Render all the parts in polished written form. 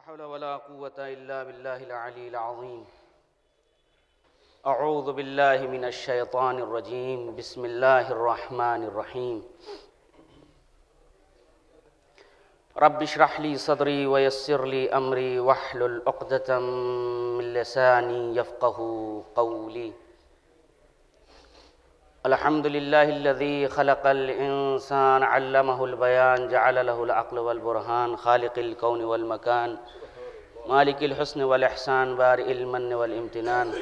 हौला वला कुव्वता इल्ला बिल्लाहिल अलील अज़ीम। अऊज़ु बिल्लाहि मिनश शैतानिर रजीम। बिस्मिल्लाहिर रहमानिर रहीम। रब्बि इश्रह ली सदरी व यस्सिर ली अमरी वहलुल उक़दतम मिन लिसानी यफ़क़हू क़ौली। अल्हम्दुलिल्लाहिल्लज़ी खलक़ल इंसान अल्लमहुल बयान जअल लहुल अक़्ल वल बुरहान खालिक़िल कौनि वल मकान मालिकिल हुस्न वल इहसान बारिइल मन्न वल इम्तिनान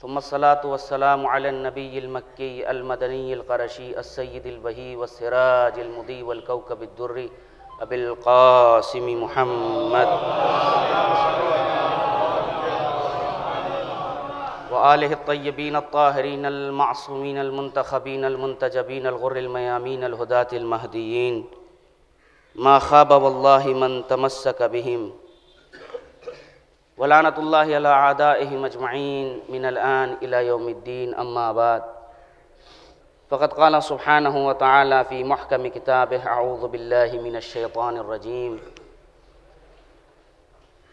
सुम्मस्सलातु वस्सलामु अलन नबिय्यिल मक्की अल मदनिय्यिल क़रशी अस्सय्यिदिल बही वस्सिराजिल मुदी वल कौकबिद दुर्री अबिल क़ासिम मुहम्मद व आलिहि तय्यबीन अत्ताहिरीन अल मासूमीन अल मुंतखबीन अल मुंतजबीन अल गुर्रिल मयामीन अल हुदातिल महदीयीन मा खाबा वल्लाहि मन तमस्सक बिहिम वलानतुल्लाहि अला आदाइहिम अजमईन मिनल आन इला यौमिद्दीन अम्मा बाद फ़क़द क़ाला सुब्हानहु व तआला फ़ी मुहकमि किताबिहि अऊज़ु बिल्लाहि मिनश शैतानिर रजीम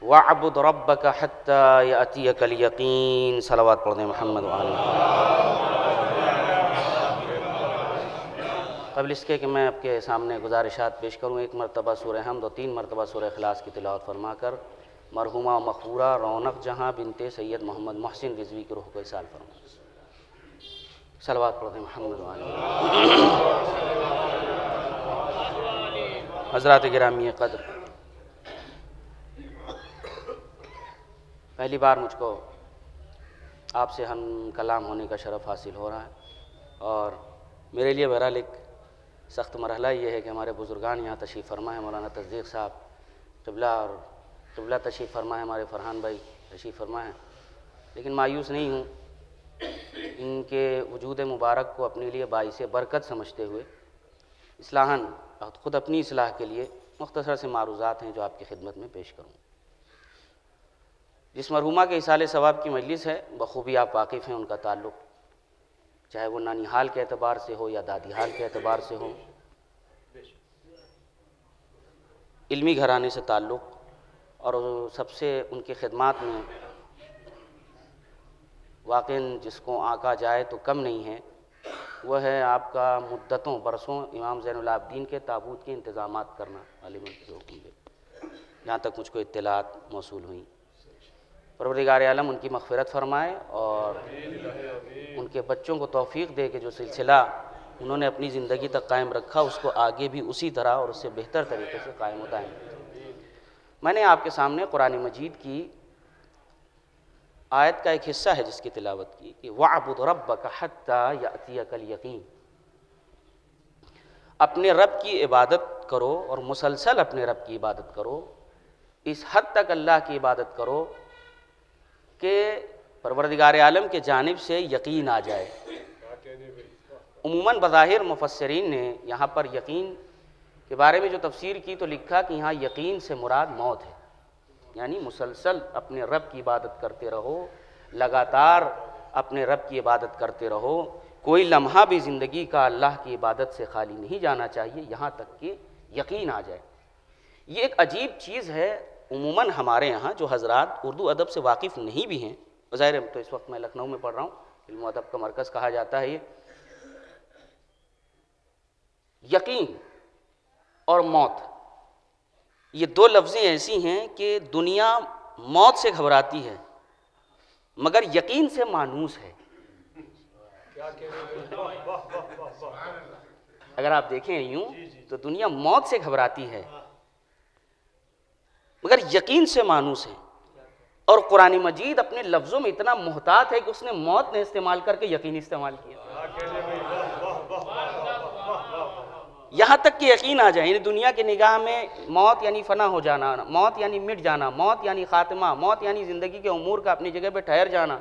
वअब्दुर रब्बक हत्ता यअतियकल यक़ीन। सलावत पढ़ दें मोहम्मद व आले। क़ब्ल इसके कि मैं आपके सामने गुजारिशात पेश करूँ, एक मरतबा सूरह हमद और 3 मरतबा सूरह इखलास की तिलावत फरमाकर मरहुमा मखबूरा रौनक जहाँ बिनते सैयद मोहम्मद मोहसिन रिज़वी की रूह को इसाल फरमा। सलावत पढ़ दें मोहम्मद व आले। हज़रात गिरामी क़द्र, पहली बार मुझको आपसे हम कलाम होने का शरफ़ हासिल हो रहा है और मेरे लिए बहरहाल एक सख्त मरहला ये है कि हमारे बुज़ुर्गान यहाँ तशरीफ़ फरमा है। मौलाना तस्दीक़ साहब क़िबला और क़िबला तशरीफ़ फरमा है, हमारे फ़रहान भाई तशरीफ़ फरमा है, लेकिन मायूस नहीं हूँ। इनके वजूद मुबारक को अपने लिए बाइसे बरकत समझते हुए इस्लाहन ख़ुद अपनी इस्लाह के लिए मुख्तसर से मारूज़ात हैं जो आपकी खिदमत में पेश करूँ। जिस मरहुमा के इसाले सवाब की मजलिस है बखूबी आप वाकिफ़ हैं, उनका ताल्लुक़ चाहे वो नानी हाल के एतबार से हो या दादी हाल के एतबार से हो, इल्मी घराने से ताल्लुक़, और सबसे उनकी खिदमात में वाक़ई जिसको आँका जाए तो कम नहीं है, वह है आपका मुद्दतों बरसों इमाम ज़ैनुल आबिदीन के ताबूत के इंतज़ामात करना वाले हुक्म दे, जहाँ तक मुझको इत्तलात मौसूल हुई। परवरदिगार आलम उनकी मग़फ़िरत फ़रमाए और उनके बच्चों को तौफ़ीक़ दे कि जो सिलसिला उन्होंने अपनी ज़िंदगी तक कायम रखा उसको आगे भी उसी तरह और उससे बेहतर तरीके से कायम होता है। मैंने आपके सामने कुरान मजीद की आयत का एक हिस्सा है जिसकी तिलावत की कि वअब्दुर रब्बक हत्ता यअतियकल यक़ीन। अपने रब की इबादत करो और मुसलसल अपने रब की इबादत करो, इस हद तक अल्लाह की इबादत करो कि परवरदिगार आलम के जानिब से यकीन आ जाए। उमूमन बज़ाहिर मुफस्सिरीन ने यहाँ पर यकीन के बारे में जो तफसीर की तो लिखा कि यहाँ यकीन से मुराद मौत है, यानी मुसलसल अपने रब की इबादत करते रहो, लगातार अपने रब की इबादत करते रहो, कोई लम्हा भी ज़िंदगी का अल्लाह की इबादत से खाली नहीं जाना चाहिए, यहाँ तक कि यकीन आ जाए। ये एक अजीब चीज़ है। उमूमन हमारे यहाँ जो हज़रात उर्दू अदब से वाकिफ़ नहीं भी हैं, ज़ाहिर है तो इस वक्त मैं लखनऊ में पढ़ रहा हूँ, इल्म अदब का मरकज़ कहा जाता है, ये यकीन और मौत, ये दो लफ्ज़ें ऐसी हैं कि दुनिया मौत से घबराती है मगर यकीन से मानूस है। अगर आप देखें यूं तो दुनिया मौत से घबराती है मगर यकीन से मानूस है। और कुरान मजीद अपने लफ्ज़ों में इतना मुहतात है कि उसने मौत ने इस्तेमाल करके यकीन इस्तेमाल किया, यहाँ तक कि यकीन आ जाए। यानी दुनिया की निगाह में मौत यानी फ़ना हो जाना, मौत यानी मिट जाना, मौत यानी ख़ात्मा, मौत यानी ज़िंदगी के उमूर का अपनी जगह पर ठहर जाना,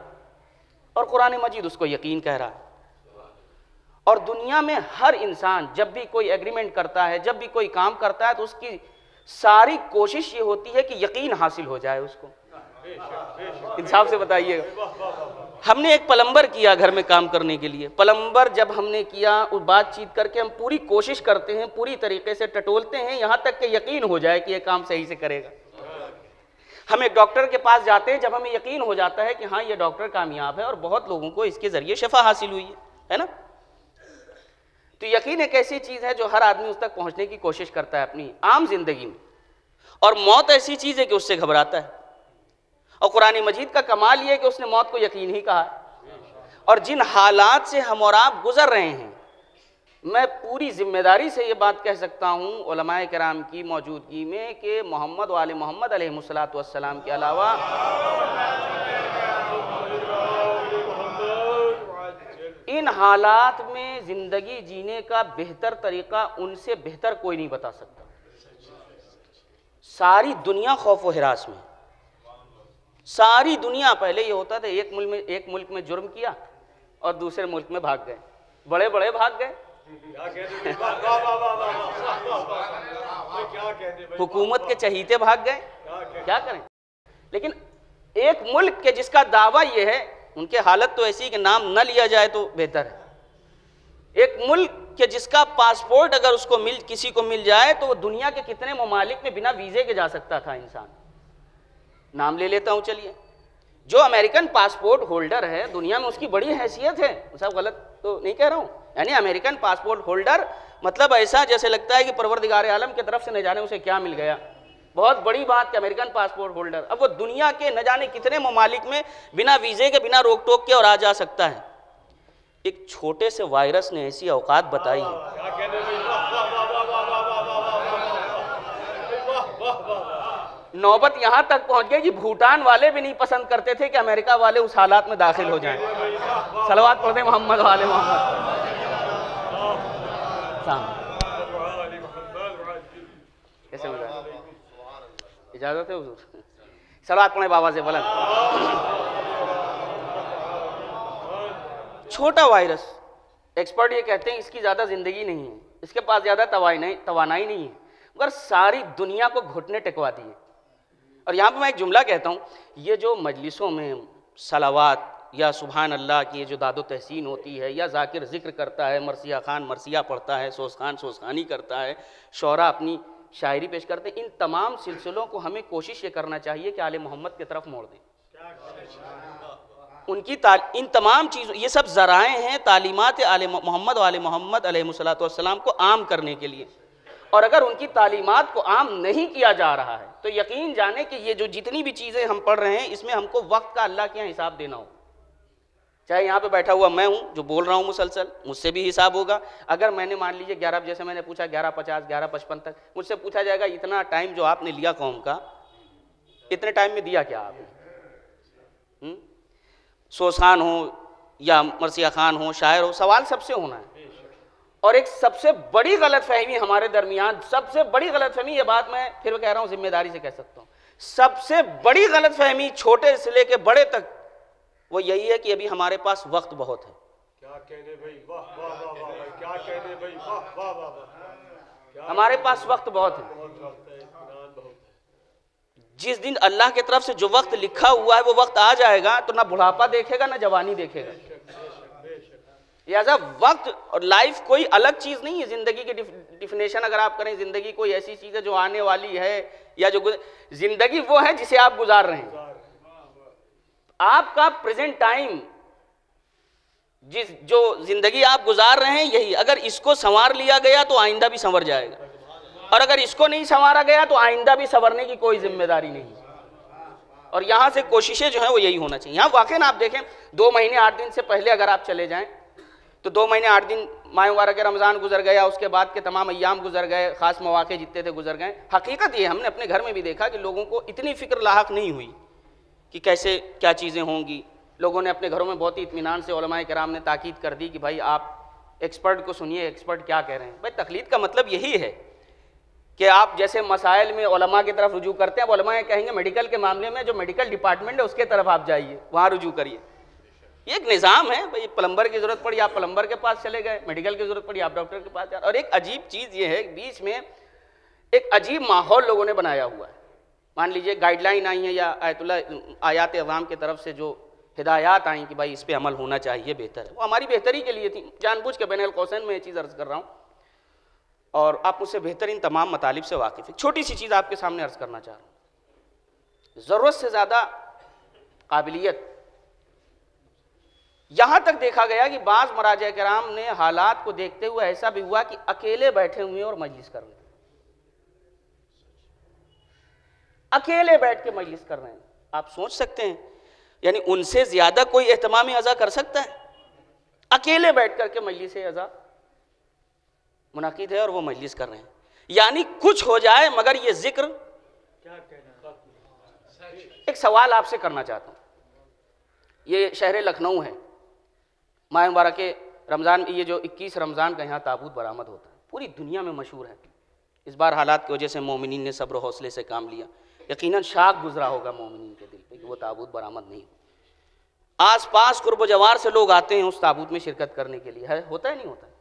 और कुरान मजीद उसको यकीन कह रहा है। और दुनिया में हर इंसान जब भी कोई एग्रीमेंट करता है, जब भी कोई काम करता है, तो उसकी सारी कोशिश ये होती है कि यकीन हासिल हो जाए उसको। इंसाफ से बताइएगा, हमने एक प्लम्बर किया घर में काम करने के लिए, प्लम्बर जब हमने किया उस बातचीत करके हम पूरी कोशिश करते हैं, पूरी तरीके से टटोलते हैं, यहाँ तक कि यकीन हो जाए कि ये काम सही से करेगा। हम एक डॉक्टर के पास जाते हैं जब हमें यकीन हो जाता है कि हाँ ये डॉक्टर कामयाब है और बहुत लोगों को इसके जरिए शिफा हासिल हुई है ना। तो यकीन एक ऐसी चीज है जो हर आदमी उस तक पहुंचने की कोशिश करता है अपनी आम जिंदगी में, और मौत ऐसी चीज है कि उससे घबराता है। और कुरान मजीद का कमाल ये है कि उसने मौत को यकीन ही कहा। और जिन हालात से हम और आप गुजर रहे हैं, मैं पूरी जिम्मेदारी से ये बात कह सकता हूँ उलमाए किराम की मौजूदगी में कि मोहम्मद वाले मोहम्मद अलैहिस्सलातु वस्सलाम के अलावा इन हालात में जिंदगी जीने का बेहतर तरीका उनसे बेहतर कोई नहीं बता सकता। सारी दुनिया खौफ व हिरास में, सारी दुनिया। पहले ये होता था एक मुल्क में जुर्म किया और दूसरे मुल्क में भाग गए, बड़े बड़े भाग गए, हुकूमत के चहीते भाग गए, क्या करें। लेकिन एक मुल्क के जिसका दावा ये है, उनके हालत तो ऐसी कि नाम न लिया जाए तो बेहतर है। एक मुल्क के जिसका पासपोर्ट अगर उसको किसी को मिल जाए तो वो दुनिया के कितने ममालिक में बिना वीजे के जा सकता था इंसान। नाम ले लेता हूं, चलिए, जो अमेरिकन पासपोर्ट होल्डर है दुनिया में उसकी बड़ी हैसियत है, सब गलत तो नहीं कह रहा हूं। यानी अमेरिकन पासपोर्ट होल्डर मतलब ऐसा जैसे लगता है कि परवरदिगार आलम की तरफ से न जाने उसे क्या मिल गया। बहुत बड़ी बात कि अमेरिकन पासपोर्ट होल्डर अब वो दुनिया के न जाने कितने ममालिक में बिना वीजे के, बिना रोक टोक के और आ जा सकता है। एक छोटे से वायरस ने ऐसी औकात बताई है। नौबत यहां तक पहुंच गई कि भूटान वाले भी नहीं पसंद करते थे कि अमेरिका वाले उस हालात में दाखिल हो जाएं। सलवात पढ़ते मोहम्मद वाले मोहम्मद। कैसे मिला? इजाजत है हुजूर? सलवात पढ़े बाबा से बुलंद। छोटा वायरस, एक्सपर्ट ये कहते हैं इसकी ज्यादा जिंदगी नहीं है, इसके पास ज्यादा तवानाई नहीं है, मगर सारी दुनिया को घुटने टेकवा दिए। और यहाँ पे मैं एक जुमला कहता हूँ, ये जो मजलिसों में सलावात या सुभान अल्लाह की जो दादो तहसीन होती है, या जाकिर जिक्र करता है, मरसिया खान मरसिया पढ़ता है, सोस खान सोसखानी करता है, शौरा अपनी शायरी पेश करते हैं, इन तमाम सिलसिलों को हमें कोशिश ये करना चाहिए कि आले मोहम्मद की तरफ मोड़ दें। उनकी इन तमाम चीज़ों, ये सब ज़राए हैं तालीमात आले मोहम्मद वाले मोहम्मद अलैहिस्सलातु वस्सलाम को आम करने के लिए। और अगर उनकी तालीमात को आम नहीं किया जा रहा है तो यकीन जाने कि ये जो जितनी भी चीज़ें हम पढ़ रहे हैं इसमें हमको वक्त का अल्लाह के यहाँ हिसाब देना हो। चाहे यहाँ पे बैठा हुआ मैं हूँ जो बोल रहा हूँ मुसलसल, मुझसे भी हिसाब होगा। अगर मैंने मान लीजिए 11, जैसे मैंने पूछा 11:50 11:55 तक, मुझसे पूछा जाएगा इतना टाइम जो आपने लिया कौम का, इतने टाइम में दिया क्या आपने? सोस खान हो या मरसिया खान हो, शायर हो, सवाल सबसे होना है। और एक सबसे बड़ी गलतफहमी हमारे दरमियान, सबसे बड़ी गलतफहमी, ये बात मैं फिर कह रहा हूँ जिम्मेदारी से कह सकता हूँ, सबसे बड़ी गलतफहमी छोटे से लेके बड़े तक वो यही है कि अभी हमारे पास वक्त बहुत है। क्या कहने भाई, वाह वाह वाह, क्या कहने भाई, वाह वाह वाह, हमारे पास वक्त बहुत है। जिस दिन अल्लाह की तरफ से जो वक्त लिखा हुआ है वो वक्त आ जाएगा तो ना बुढ़ापा देखेगा ना जवानी देखेगा। लिहाजा वक्त और लाइफ कोई अलग चीज नहीं है। जिंदगी की डिफिनेशन अगर आप करें, जिंदगी कोई ऐसी चीज है जो आने वाली है या जो जिंदगी वो है जिसे आप गुजार रहे हैं। आपका प्रेजेंट टाइम, जो जिंदगी आप गुजार रहे हैं, यही अगर इसको संवार लिया गया तो आइंदा भी संवर जाएगा, और अगर इसको नहीं संवारा गया तो आइंदा भी संवरने की कोई जिम्मेदारी नहीं। और यहाँ से कोशिशें जो है वो यही होना चाहिए। यहाँ वाकई आप देखें 2 महीने 8 दिन से पहले अगर आप चले जाएं तो 2 महीने 8 दिन माह मुबारक के रमज़ान गुजर गया, उसके बाद के तमाम अय्याम गुजर गए, ख़ास मौक़े जितने थे गुजर गए। हकीकत ये हमने अपने घर में भी देखा कि लोगों को इतनी फ़िक्र लाहक नहीं हुई कि कैसे क्या चीज़ें होंगी। लोगों ने अपने घरों में बहुत ही इत्मीनान से उलमाए किराम ने ताकीद कर दी कि भाई आप एक्सपर्ट को सुनिए, एक्सपर्ट क्या कह रहे हैं। भाई तकलीद का मतलब यही है कि आप जैसे मसाइल में उलमा की तरफ रुजू करते हैं, अब उलमा कहेंगे मेडिकल के मामले में जो मेडिकल डिपार्टमेंट है उसके तरफ आप जाइए, वहाँ रुजू करिए। ये एक निज़ाम है भाई, प्लम्बर की ज़रूरत पड़ी आप प्लम्बर के पास चले गए, मेडिकल की ज़रूरत पड़ी आप डॉक्टर के पास जा। और एक अजीब चीज़ ये है, बीच में एक अजीब माहौल लोगों ने बनाया हुआ है। मान लीजिए गाइडलाइन आई है या आयात अवाम की तरफ से जो हिदायत आई कि भाई इस पर अमल होना चाहिए, बेहतर है, वो हमारी बेहतरी के लिए थी। जानबूझ के बैनुल कौसैन में ये चीज़ अर्ज़ कर रहा हूँ और आप मुझसे बेहतरीन तमाम मतालिब से वाकिफ़ है। छोटी सी चीज़ आपके सामने अर्ज़ करना चाह रहा हूँ। ज़रूरत से ज़्यादा काबिलियत। यहाँ तक देखा गया कि बाज़ मराजे किराम ने हालात को देखते हुए ऐसा भी हुआ कि अकेले बैठे हुए और मजलिस कर रहे हैं, अकेले बैठ के मजलिस कर रहे हैं। आप सोच सकते हैं, यानी उनसे ज़्यादा कोई एहतमाम अज़ा कर सकता है? अकेले बैठ करके मजलिस अज़ा मुनाकिद है और वो मजलिस कर रहे हैं। यानी कुछ हो जाए मगर ये जिक्र। एक सवाल आपसे करना चाहता हूँ, ये शहर लखनऊ है, माह मुबारक के रमज़ान, ये जो 21 रमज़ान का यहाँ ताबूत बरामद होता है, पूरी दुनिया में मशहूर है। इस बार हालात की वजह से मोमिनीन ने सब्र हौसले से काम लिया, यकीनन शाक गुजरा होगा मोमिनीन के दिल पे कि वो ताबूत बरामद नहीं हो। आस पास कुर्ब जवार से लोग आते हैं उस ताबूत में शिरकत करने के लिए, है होता है नहीं होता है।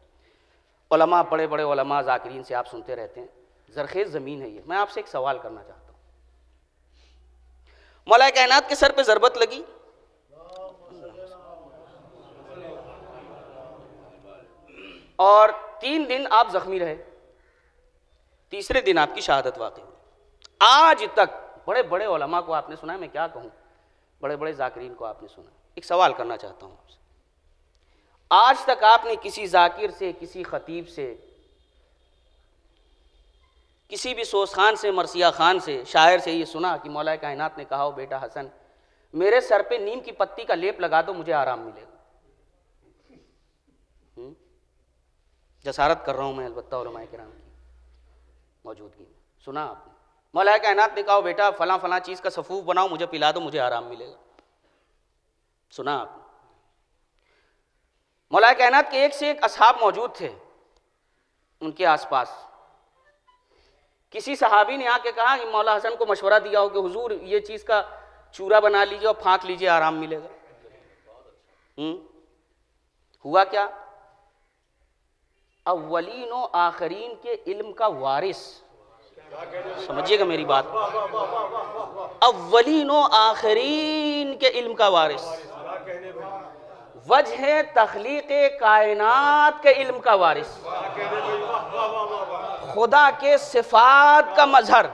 उलमा, बड़े बड़े उलमा ज़ाकिरीन से आप सुनते रहते हैं, ज़रखेज़ ज़मीन है ये। मैं आपसे एक सवाल करना चाहता हूँ, मौला कायनात के सर पे ज़रबत लगी, और 3 दिन आप जख्मी रहे, तीसरे दिन आपकी शहादत वाक़ई हुई। आज तक बड़े बड़े उलमा को आपने सुना है, मैं क्या कहूँ, बड़े बड़े ज़ाकिरीन को आपने सुना। एक सवाल करना चाहता हूँ आपसे, आज तक आपने किसी ज़ाकिर से, किसी ख़तीब से, किसी भी सोस खान से, मरसिया खान से, शायर से ये सुना कि मौला कायनात ने कहा हो बेटा हसन मेरे सर पे नीम की पत्ती का लेप लगा दो, मुझे आराम मिलेगा? जसारत कर रहा हूँ मैं अलबत्ता उलमाए किराम की मौजूदगी में। सुना आपने मौला कायनात ने कहा हो बेटा फलां फलां चीज़ का सफूफ बनाओ, मुझे पिला दो, मुझे आराम मिलेगा? सुना आपने? मौला कायनात के एक से एक असहाब मौजूद थे उनके आसपास। किसी सहाबी ने आके कहा कि मौला हसन को मशवरा दिया हो कि हुजूर ये चीज़ का चूरा बना लीजिए और फाँक लीजिए, आराम मिलेगा। हुआ क्या? अव्वलीन व आखरीन के इल्म का वारिस, समझिएगा मेरी बात, अव्वलीन व आखरीन के इल्म का वारिस, वजह तख्लीक कायनात के इल्म का वारिस, खुदा के सिफात का मजहर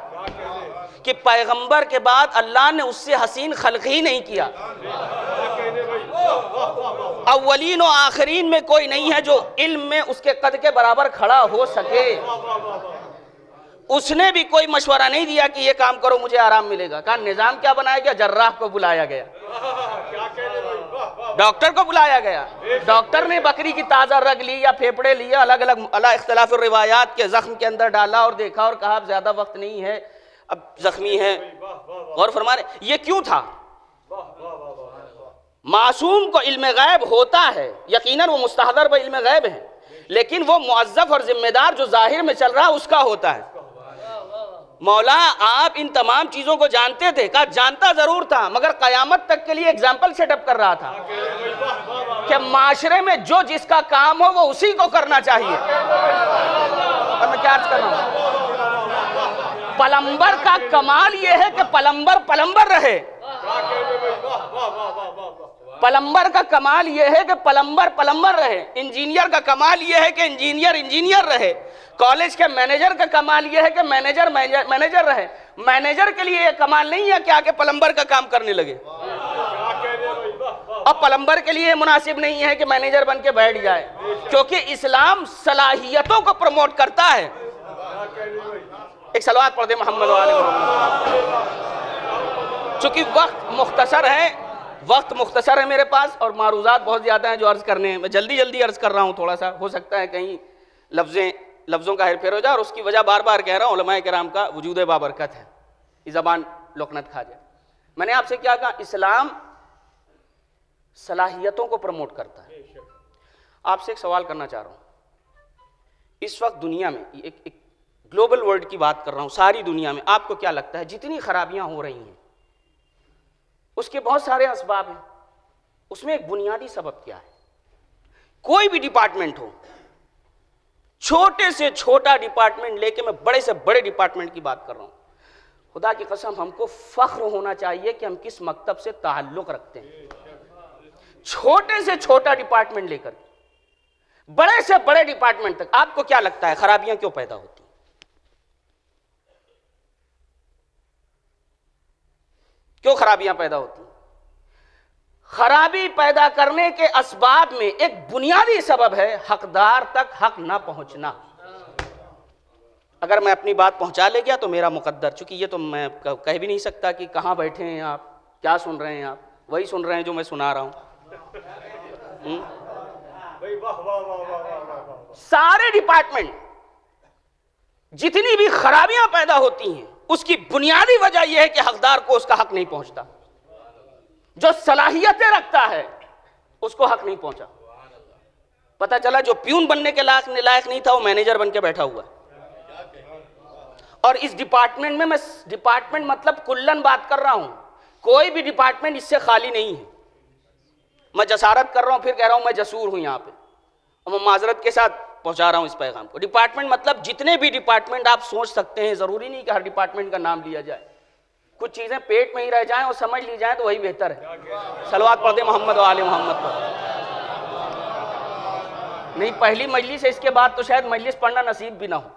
कि पैगंबर के बाद अल्लाह ने उससे हसीन खल्क ही नहीं किया। अव्वलीन और आखिरीन में कोई नहीं है जो इल्म में उसके कद के बराबर खड़ा हो सके। उसने भी कोई मशवरा नहीं दिया कि ये काम करो मुझे आराम मिलेगा। कहा निजाम क्या बनाया गया? जर्राह को बुलाया गया, डॉक्टर को बुलाया गया। डॉक्टर ने बकरी की ताज़ा रग ली या फेफड़े लिए, अलग अलग अला इख्तिलाफ रिवायात के जख्म के अंदर डाला और देखा और कहा अब ज्यादा वक्त नहीं है, अब जख्मी है। गौर फरमा रहे, ये क्यों था? मासूम को इल्म गैब होता है, यकीनन वो मुस्तहदर ब इल्म गैब है, लेकिन वो मुअज़्ज़फ़ और जिम्मेदार जो जाहिर में चल रहा है उसका होता है। मौला आप इन तमाम चीजों को जानते थे? कहा जानता जरूर था, मगर कयामत तक के लिए एग्जाम्पल सेटअप कर रहा था कि माशरे में जो जिसका काम हो वो उसी को करना चाहिए। और मैं क्या अर्ज कर रहा हूं, पलंबर का कमाल यह है कि पलंबर पलंबर रहे। पलंबर का कमाल यह है कि पलंबर पलंबर रहे। इंजीनियर का कमाल यह है कि इंजीनियर इंजीनियर रहे। कॉलेज के मैनेजर का कमाल यह है कि मैनेजर मैनेजर रहे। मैनेजर के लिए यह कमाल नहीं है कि आके पलंबर का काम करने लगे। अब पलंबर के लिए मुनासिब नहीं है कि मैनेजर बन के बैठ जाए, क्योंकि इस्लाम सलाहियतों को प्रमोट करता है। एक सलवात पढ़ दे मोहम्मद वाले मोहम्मद। चूंकि वक्त मुख्तसर है मेरे पास और मारूजात बहुत ज़्यादा हैं जो अर्ज़ करने हैं। मैं जल्दी जल्दी अर्ज़ कर रहा हूँ, थोड़ा सा हो सकता है कहीं लफ्ज़ों का हेरफेर हो जाए, और उसकी वजह बार बार कह रहा हूँ उलमाए किराम का वजूद बाबरकत है, ये ज़बान लोकनत खा जाए। मैंने आपसे क्या कहा? इस्लाम सलाहियतों को प्रमोट करता है। आपसे एक सवाल करना चाह रहा हूँ, इस वक्त दुनिया में एक ग्लोबल वर्ल्ड की बात कर रहा हूँ, सारी दुनिया में आपको क्या लगता है जितनी खराबियाँ हो रही हैं उसके बहुत सारे असबाब हैं, उसमें एक बुनियादी सबब क्या है? कोई भी डिपार्टमेंट हो, छोटे से छोटा डिपार्टमेंट लेके मैं बड़े से बड़े डिपार्टमेंट की बात कर रहा हूं, खुदा की कसम हमको फख्र होना चाहिए कि हम किस मकतब से ताल्लुक रखते हैं। छोटे से छोटा डिपार्टमेंट लेकर बड़े से बड़े डिपार्टमेंट तक आपको क्या लगता है खराबियां क्यों पैदा होती? क्यों खराबियां पैदा होती हैं? खराबी पैदा करने के असबाब में एक बुनियादी सबब है हकदार तक हक ना पहुंचना। अगर मैं अपनी बात पहुंचा ले गया तो मेरा मुकद्दर, चूंकि ये तो मैं कह भी नहीं सकता कि कहाँ बैठे हैं आप, क्या सुन रहे हैं आप, वही सुन रहे हैं जो मैं सुना रहा हूं। सारे डिपार्टमेंट जितनी भी खराबियां पैदा होती हैं उसकी बुनियादी वजह यह है कि हकदार को उसका हक नहीं पहुंचता। जो सलाहियतें रखता है उसको हक नहीं पहुंचा। पता चला जो प्यून बनने के लायक नहीं था वो मैनेजर बन के बैठा हुआ है। और इस डिपार्टमेंट में, मैं डिपार्टमेंट मतलब कुल्लन बात कर रहा हूं, कोई भी डिपार्टमेंट इससे खाली नहीं है। मैं जसारत कर रहा हूं, फिर कह रहा हूं मैं जसूर हूं यहां पे, और मैं माजरत के साथ पहुंचा रहा हूं इस पैगाम को। डिपार्टमेंट मतलब जितने भी डिपार्टमेंट आप सोच सकते हैं, जरूरी नहीं कि हर डिपार्टमेंट का नाम लिया जाए। कुछ चीजें पेट में ही रह जाएं और समझ ली जाए तो वही बेहतर है। सलवात पढ़ दे मोहम्मद और आले मोहम्मद पर। नहीं, पहली मजलिस है, इसके बाद तो शायद मजलिस पढ़ना नसीब भी ना हो।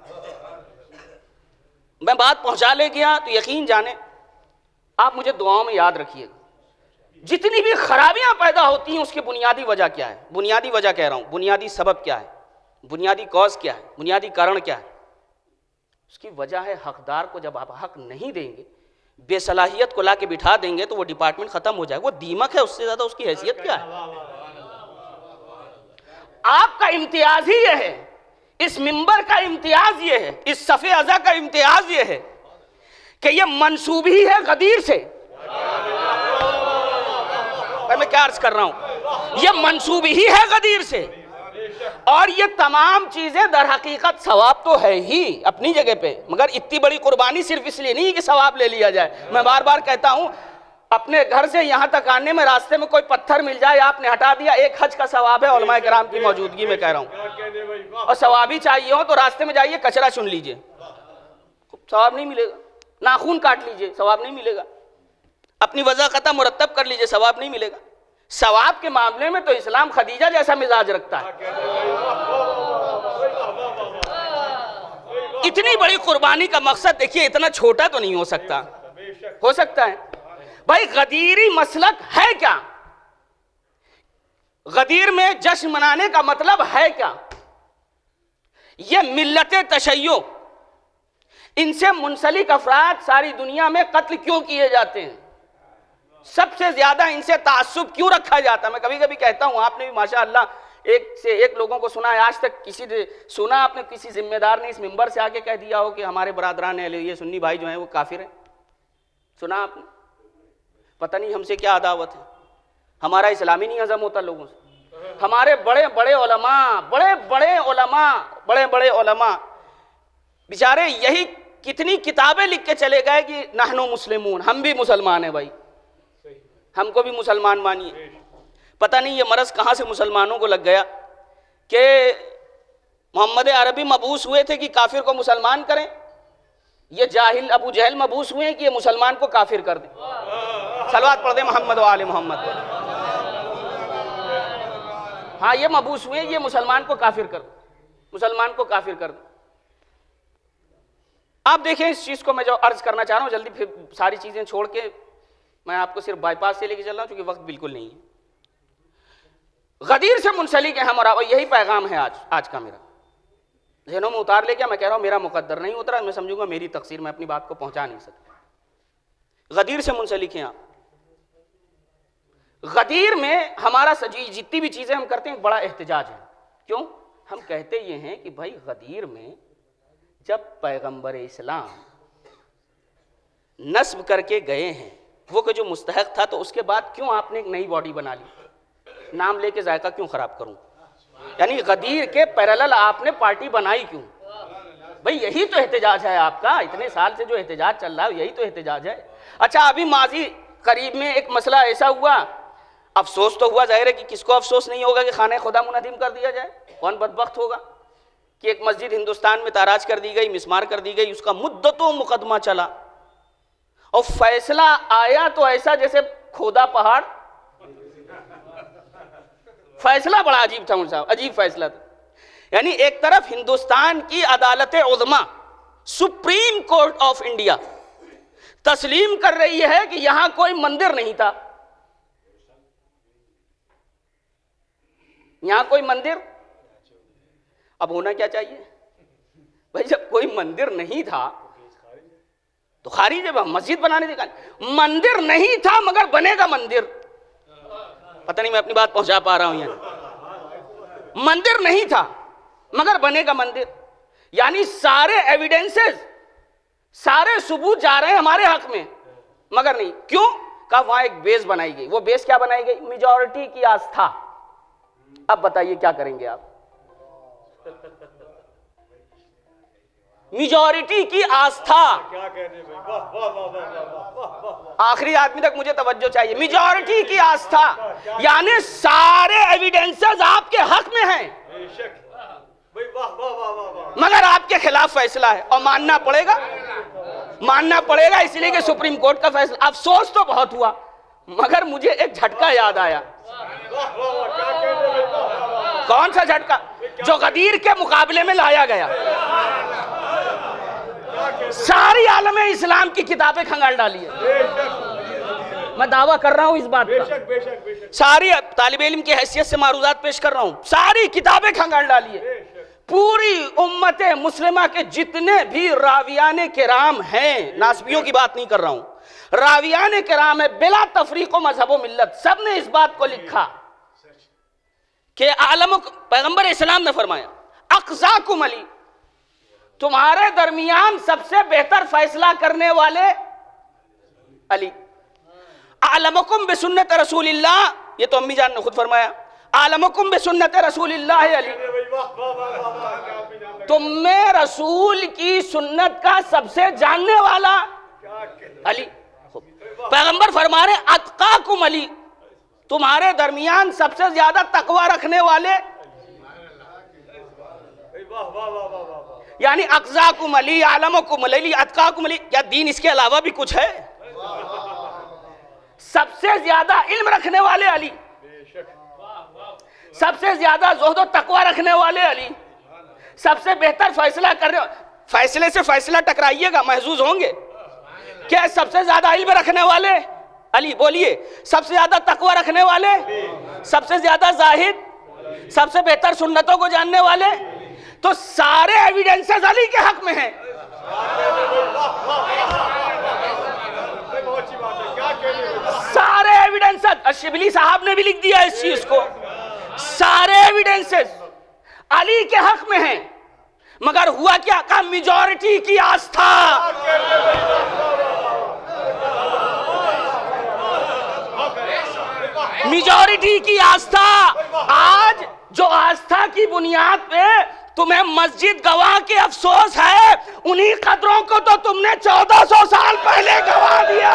मैं बात पहुंचा ले गया तो यकीन जाने आप मुझे दुआओं में याद रखिएगा। जितनी भी खराबियां पैदा होती हैं उसकी बुनियादी वजह क्या है? बुनियादी वजह कह रहा हूं, बुनियादी सबब क्या है, बुनियादी कॉज क्या है, बुनियादी कारण क्या है? उसकी वजह है हकदार को जब आप हक नहीं देंगे, बेसलाहियत को लाके बिठा देंगे तो वो डिपार्टमेंट खत्म हो जाएगा। वो दीमक है, उससे ज्यादा उसकी हैसियत क्या है? आपका इम्तियाज ही यह है, इस मिंबर का इम्तियाज ये है, इस सफ़े अज़ा का इम्तियाज ये है कि ये मंसूब ही है गदीर से। मैं क्या अर्ज कर रहा हूं, ये मंसूब ही है गदीर से। और ये तमाम चीजें दर हकीकत सवाब तो है ही अपनी जगह पे, मगर इतनी बड़ी कुर्बानी सिर्फ इसलिए नहीं कि सवाब ले लिया जाए। मैं बार बार कहता हूं, अपने घर से यहां तक आने में रास्ते में कोई पत्थर मिल जाए, आपने हटा दिया, एक हज का सवाब है उलमाए किराम की मौजूदगी में कह रहा हूं। और सवाब ही चाहिए हो तो रास्ते में जाइए, कचरा चुन लीजिए, सवाब नहीं मिलेगा। नाखून काट लीजिए, सवाब नहीं मिलेगा। अपनी वजह खत्म मुरतब कर लीजिए, सवाब नहीं मिलेगा। सवाब के मामले में तो इस्लाम खदीजा जैसा मिजाज रखता है। इतनी बड़ी कुर्बानी का मकसद देखिए, इतना छोटा तो नहीं हो सकता। हो सकता है भाई, गदीरी मसलक है क्या? गदीर में जश्न मनाने का मतलब है क्या? ये मिल्लते तशय्यो, इनसे मुंसलिक अफराद सारी दुनिया में कत्ल क्यों किए जाते हैं? सबसे ज्यादा इनसे तासुब क्यों रखा जाता है? मैं कभी कभी कहता हूं, आपने भी माशाअल्लाह एक से एक लोगों को सुना है, आज तक किसी ने सुना आपने किसी जिम्मेदार ने इस मिंबर से आके कह दिया हो कि हमारे बरादरान है ये सुन्नी भाई जो हैं वो काफिर हैं? सुना आपने? पता नहीं हमसे क्या अदावत है, हमारा इस्लामी नहीं हजम होता लोगों से। हमारे बड़े बड़े उलमा बेचारे यही कितनी किताबें लिख के चले गए कि नहनु मुस्लिमून, हम भी मुसलमान हैं भाई, हमको भी मुसलमान मानिए। पता नहीं ये मरज कहाँ से मुसलमानों को लग गया कि मोहम्मद अरबी मबूस हुए थे कि काफिर को मुसलमान करें, ये जाहिल अबू जहल मबूस हुए हैं कि ये मुसलमान को काफिर कर दें। सलवात पढ़ दे मोहम्मद वाले मोहम्मद पर। हाँ, ये मबूस हुए, ये मुसलमान को काफिर कर दे, मुसलमान को काफिर कर दे। आप देखें इस चीज को, मैं जो अर्ज करना चाह रहा हूं जल्दी, फिर सारी चीजें छोड़ के मैं आपको सिर्फ बाईपास से लेके चल रहा हूं क्योंकि वक्त बिल्कुल नहीं है। गदीर से मुंसलिक है हम, और यही पैगाम है आज का मेरा। जहनों में उतार ले क्या? मैं कह रहा हूं मेरा मुकद्दर नहीं उतरा, मैं समझूंगा मेरी तकसीर, मैं अपनी बात को पहुंचा नहीं सकता। गदीर से मुंसलिक हैं आप। गदीर में हमारा जितनी भी चीजें हम करते हैं बड़ा एहतजाज है। क्यों? हम कहते ये हैं कि भाई गदीर में जब पैगंबर इस्लाम नस्ब करके गए हैं, वो कि जो मुस्तहक था, तो उसके बाद क्यों आपने एक नई बॉडी बना ली? नाम लेके जायका क्यों खराब करूं? यानी गदीर के पैरेलल आपने पार्टी बनाई क्यों? भाई यही तो एहतजाज है आपका, इतने साल से जो एहतजाज चल रहा है यही तो एहतजाज है। अच्छा, अभी माजी करीब में एक मसला ऐसा हुआ, अफसोस तो हुआ, जाहिर है कि किसको अफसोस नहीं होगा कि खाने खुदा मुनहदिम कर दिया जाए? कौन बदबख्त होगा कि एक मस्जिद हिंदुस्तान में ताराज कर दी गई, मिसमार कर दी गई, उसका मुद्दतों मुकदमा चला और फैसला आया तो ऐसा जैसे खोदा पहाड़। फैसला बड़ा अजीब था मुझे, अजीब फैसला था। यानी एक तरफ हिंदुस्तान की अदालत उज़्मा, सुप्रीम कोर्ट ऑफ इंडिया, तस्लीम कर रही है कि यहां कोई मंदिर नहीं था। यहां कोई मंदिर, अब होना क्या चाहिए भाई? जब कोई मंदिर नहीं था तो खारिज है, मस्जिद बनाने देगा। मंदिर नहीं था मगर बनेगा मंदिर। पता नहीं मैं अपनी बात पहुंचा पा रहा हूं यहाँ। मंदिर नहीं था मगर बनेगा मंदिर, यानी सारे एविडेंसेस, सारे सबूत जा रहे हैं हमारे हक में, मगर नहीं। क्यों? का वहां एक बेस बनाई गई। वो बेस क्या बनाई गई? मेजॉरिटी की आस्था। अब बताइए क्या करेंगे आप? मेजॉरिटी की आस्था, क्या कहने भाई? आखिरी आदमी तक मुझे तवज्जो चाहिए। मेजॉरिटी की आस्था यानी सारे एविडेंसेस आपके हक में हैं, मगर आपके खिलाफ फैसला है और मानना पड़ेगा, मानना पड़ेगा, इसलिए कि सुप्रीम कोर्ट का फैसला। अफसोस तो बहुत हुआ, मगर मुझे एक झटका याद आया। कौन सा झटका? जो गदीर के मुकाबले में लाया गया। सारी आलमे इस्लाम की किताबें खंगाल डाली है। मैं दावा कर रहा हूं इस बात का, सारी तालिब इल्म की हैसियत से मारूजात पेश कर रहा हूं, सारी किताबें खंगाल डाली है। पूरी उम्मत मुस्लिमा के जितने भी रावियाने किराम हैं, नासबियों की बात नहीं कर रहा हूं, रावियाने किराम है बिला तफरीक व मजहब व मिल्लत, सब ने इस बात को लिखा कि आलम, पैगंबर इस्लाम ने फरमाया अक़ज़ाकुम अली, तुम्हारे दरमियान सबसे बेहतर फैसला करने वाले अली। आलमकुम बिसुन्नत रसूलिल्लाह, ये तो अम्मी जान ने खुद फरमाया, आलमकुम बिसुन्नत रसूलिल्लाह अली, तुम में रसूल की सुन्नत का सबसे जानने वाला अली। पैगंबर फरमा रहे अत्काकुम अली, तुम्हारे दरमियान सबसे ज्यादा तकवा रखने वाले, यानी अक़ज़ाकुम अली, आलमकुम अली, अत्काकुम अली। क्या दीन इसके अलावा भी कुछ है? सबसे ज्यादा इल्म रखने वाले अली, सबसे ज्यादा ज़ुहद व तकवा रखने वाले अली, सबसे बेहतर फैसला करने, फैसले से फैसला टकराइएगा, महजूज होंगे। क्या सबसे ज्यादा इल्म रखने वाले अली? बोलिए। सबसे ज्यादा तकवा रखने वाले, सबसे ज्यादा जाहिद, सबसे बेहतर सुन्नतों को जानने वाले। तो सारे एविडेंसेस अली के हक में हैं। सारे एविडेंसेस, शिबली साहब ने भी लिख दिया इस चीज को, सारे एविडेंसेस अली के हक में हैं, मगर हुआ क्या? का मेजॉरिटी की आस्था, मेजॉरिटी की आस्था। आज जो आस्था की बुनियाद पे तुम्हें मस्जिद गवा के अफसोस है, उन्हीं कदरों को तो तुमने 1400 साल पहले गवा दिया।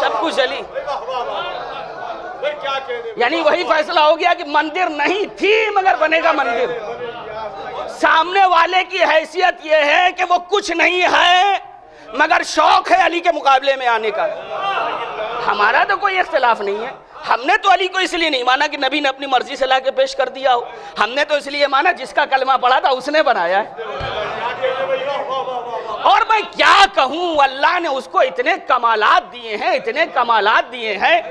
सब कुछ अली, यानी वही फैसला हो गया कि मंदिर नहीं थी मगर बनेगा मंदिर। सामने वाले की हैसियत यह है कि वो कुछ नहीं है मगर शौक है अली के मुकाबले में आने का। हमारा तो कोई इख्तिलाफ नहीं है। हमने तो अली को इसलिए नहीं माना कि नबी ने अपनी मर्जी से लाके पेश कर दिया हो, हमने तो इसलिए माना जिसका कलमा पढ़ा था उसने बनाया है। और मैं क्या कहूं, अल्लाह ने उसको इतने कमालात दिए हैं, इतने कमालात दिए हैं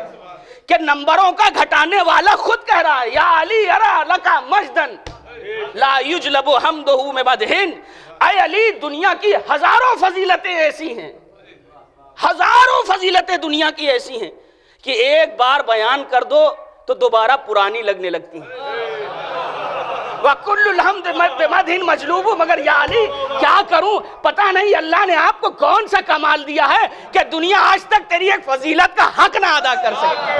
कि नंबरों का घटाने वाला खुद कह रहा है, या अली अरा लका मजदन ला युजलबु हमदहु में बदहिन। ऐ अली, दुनिया की हजारों फजीलतें ऐसी हैं, हजारों फजीलतें दुनिया की ऐसी हैं कि एक बार बयान कर दो तो दोबारा पुरानी लगने लगती हैं। वकुल्लुल हम्द बिमदहिन मजलूबु, मगर या अली क्या करूं, पता नहीं अल्लाह ने आपको कौन सा कमाल दिया है कि दुनिया आज तक तेरी एक फजीलत का हक ना अदा कर सके।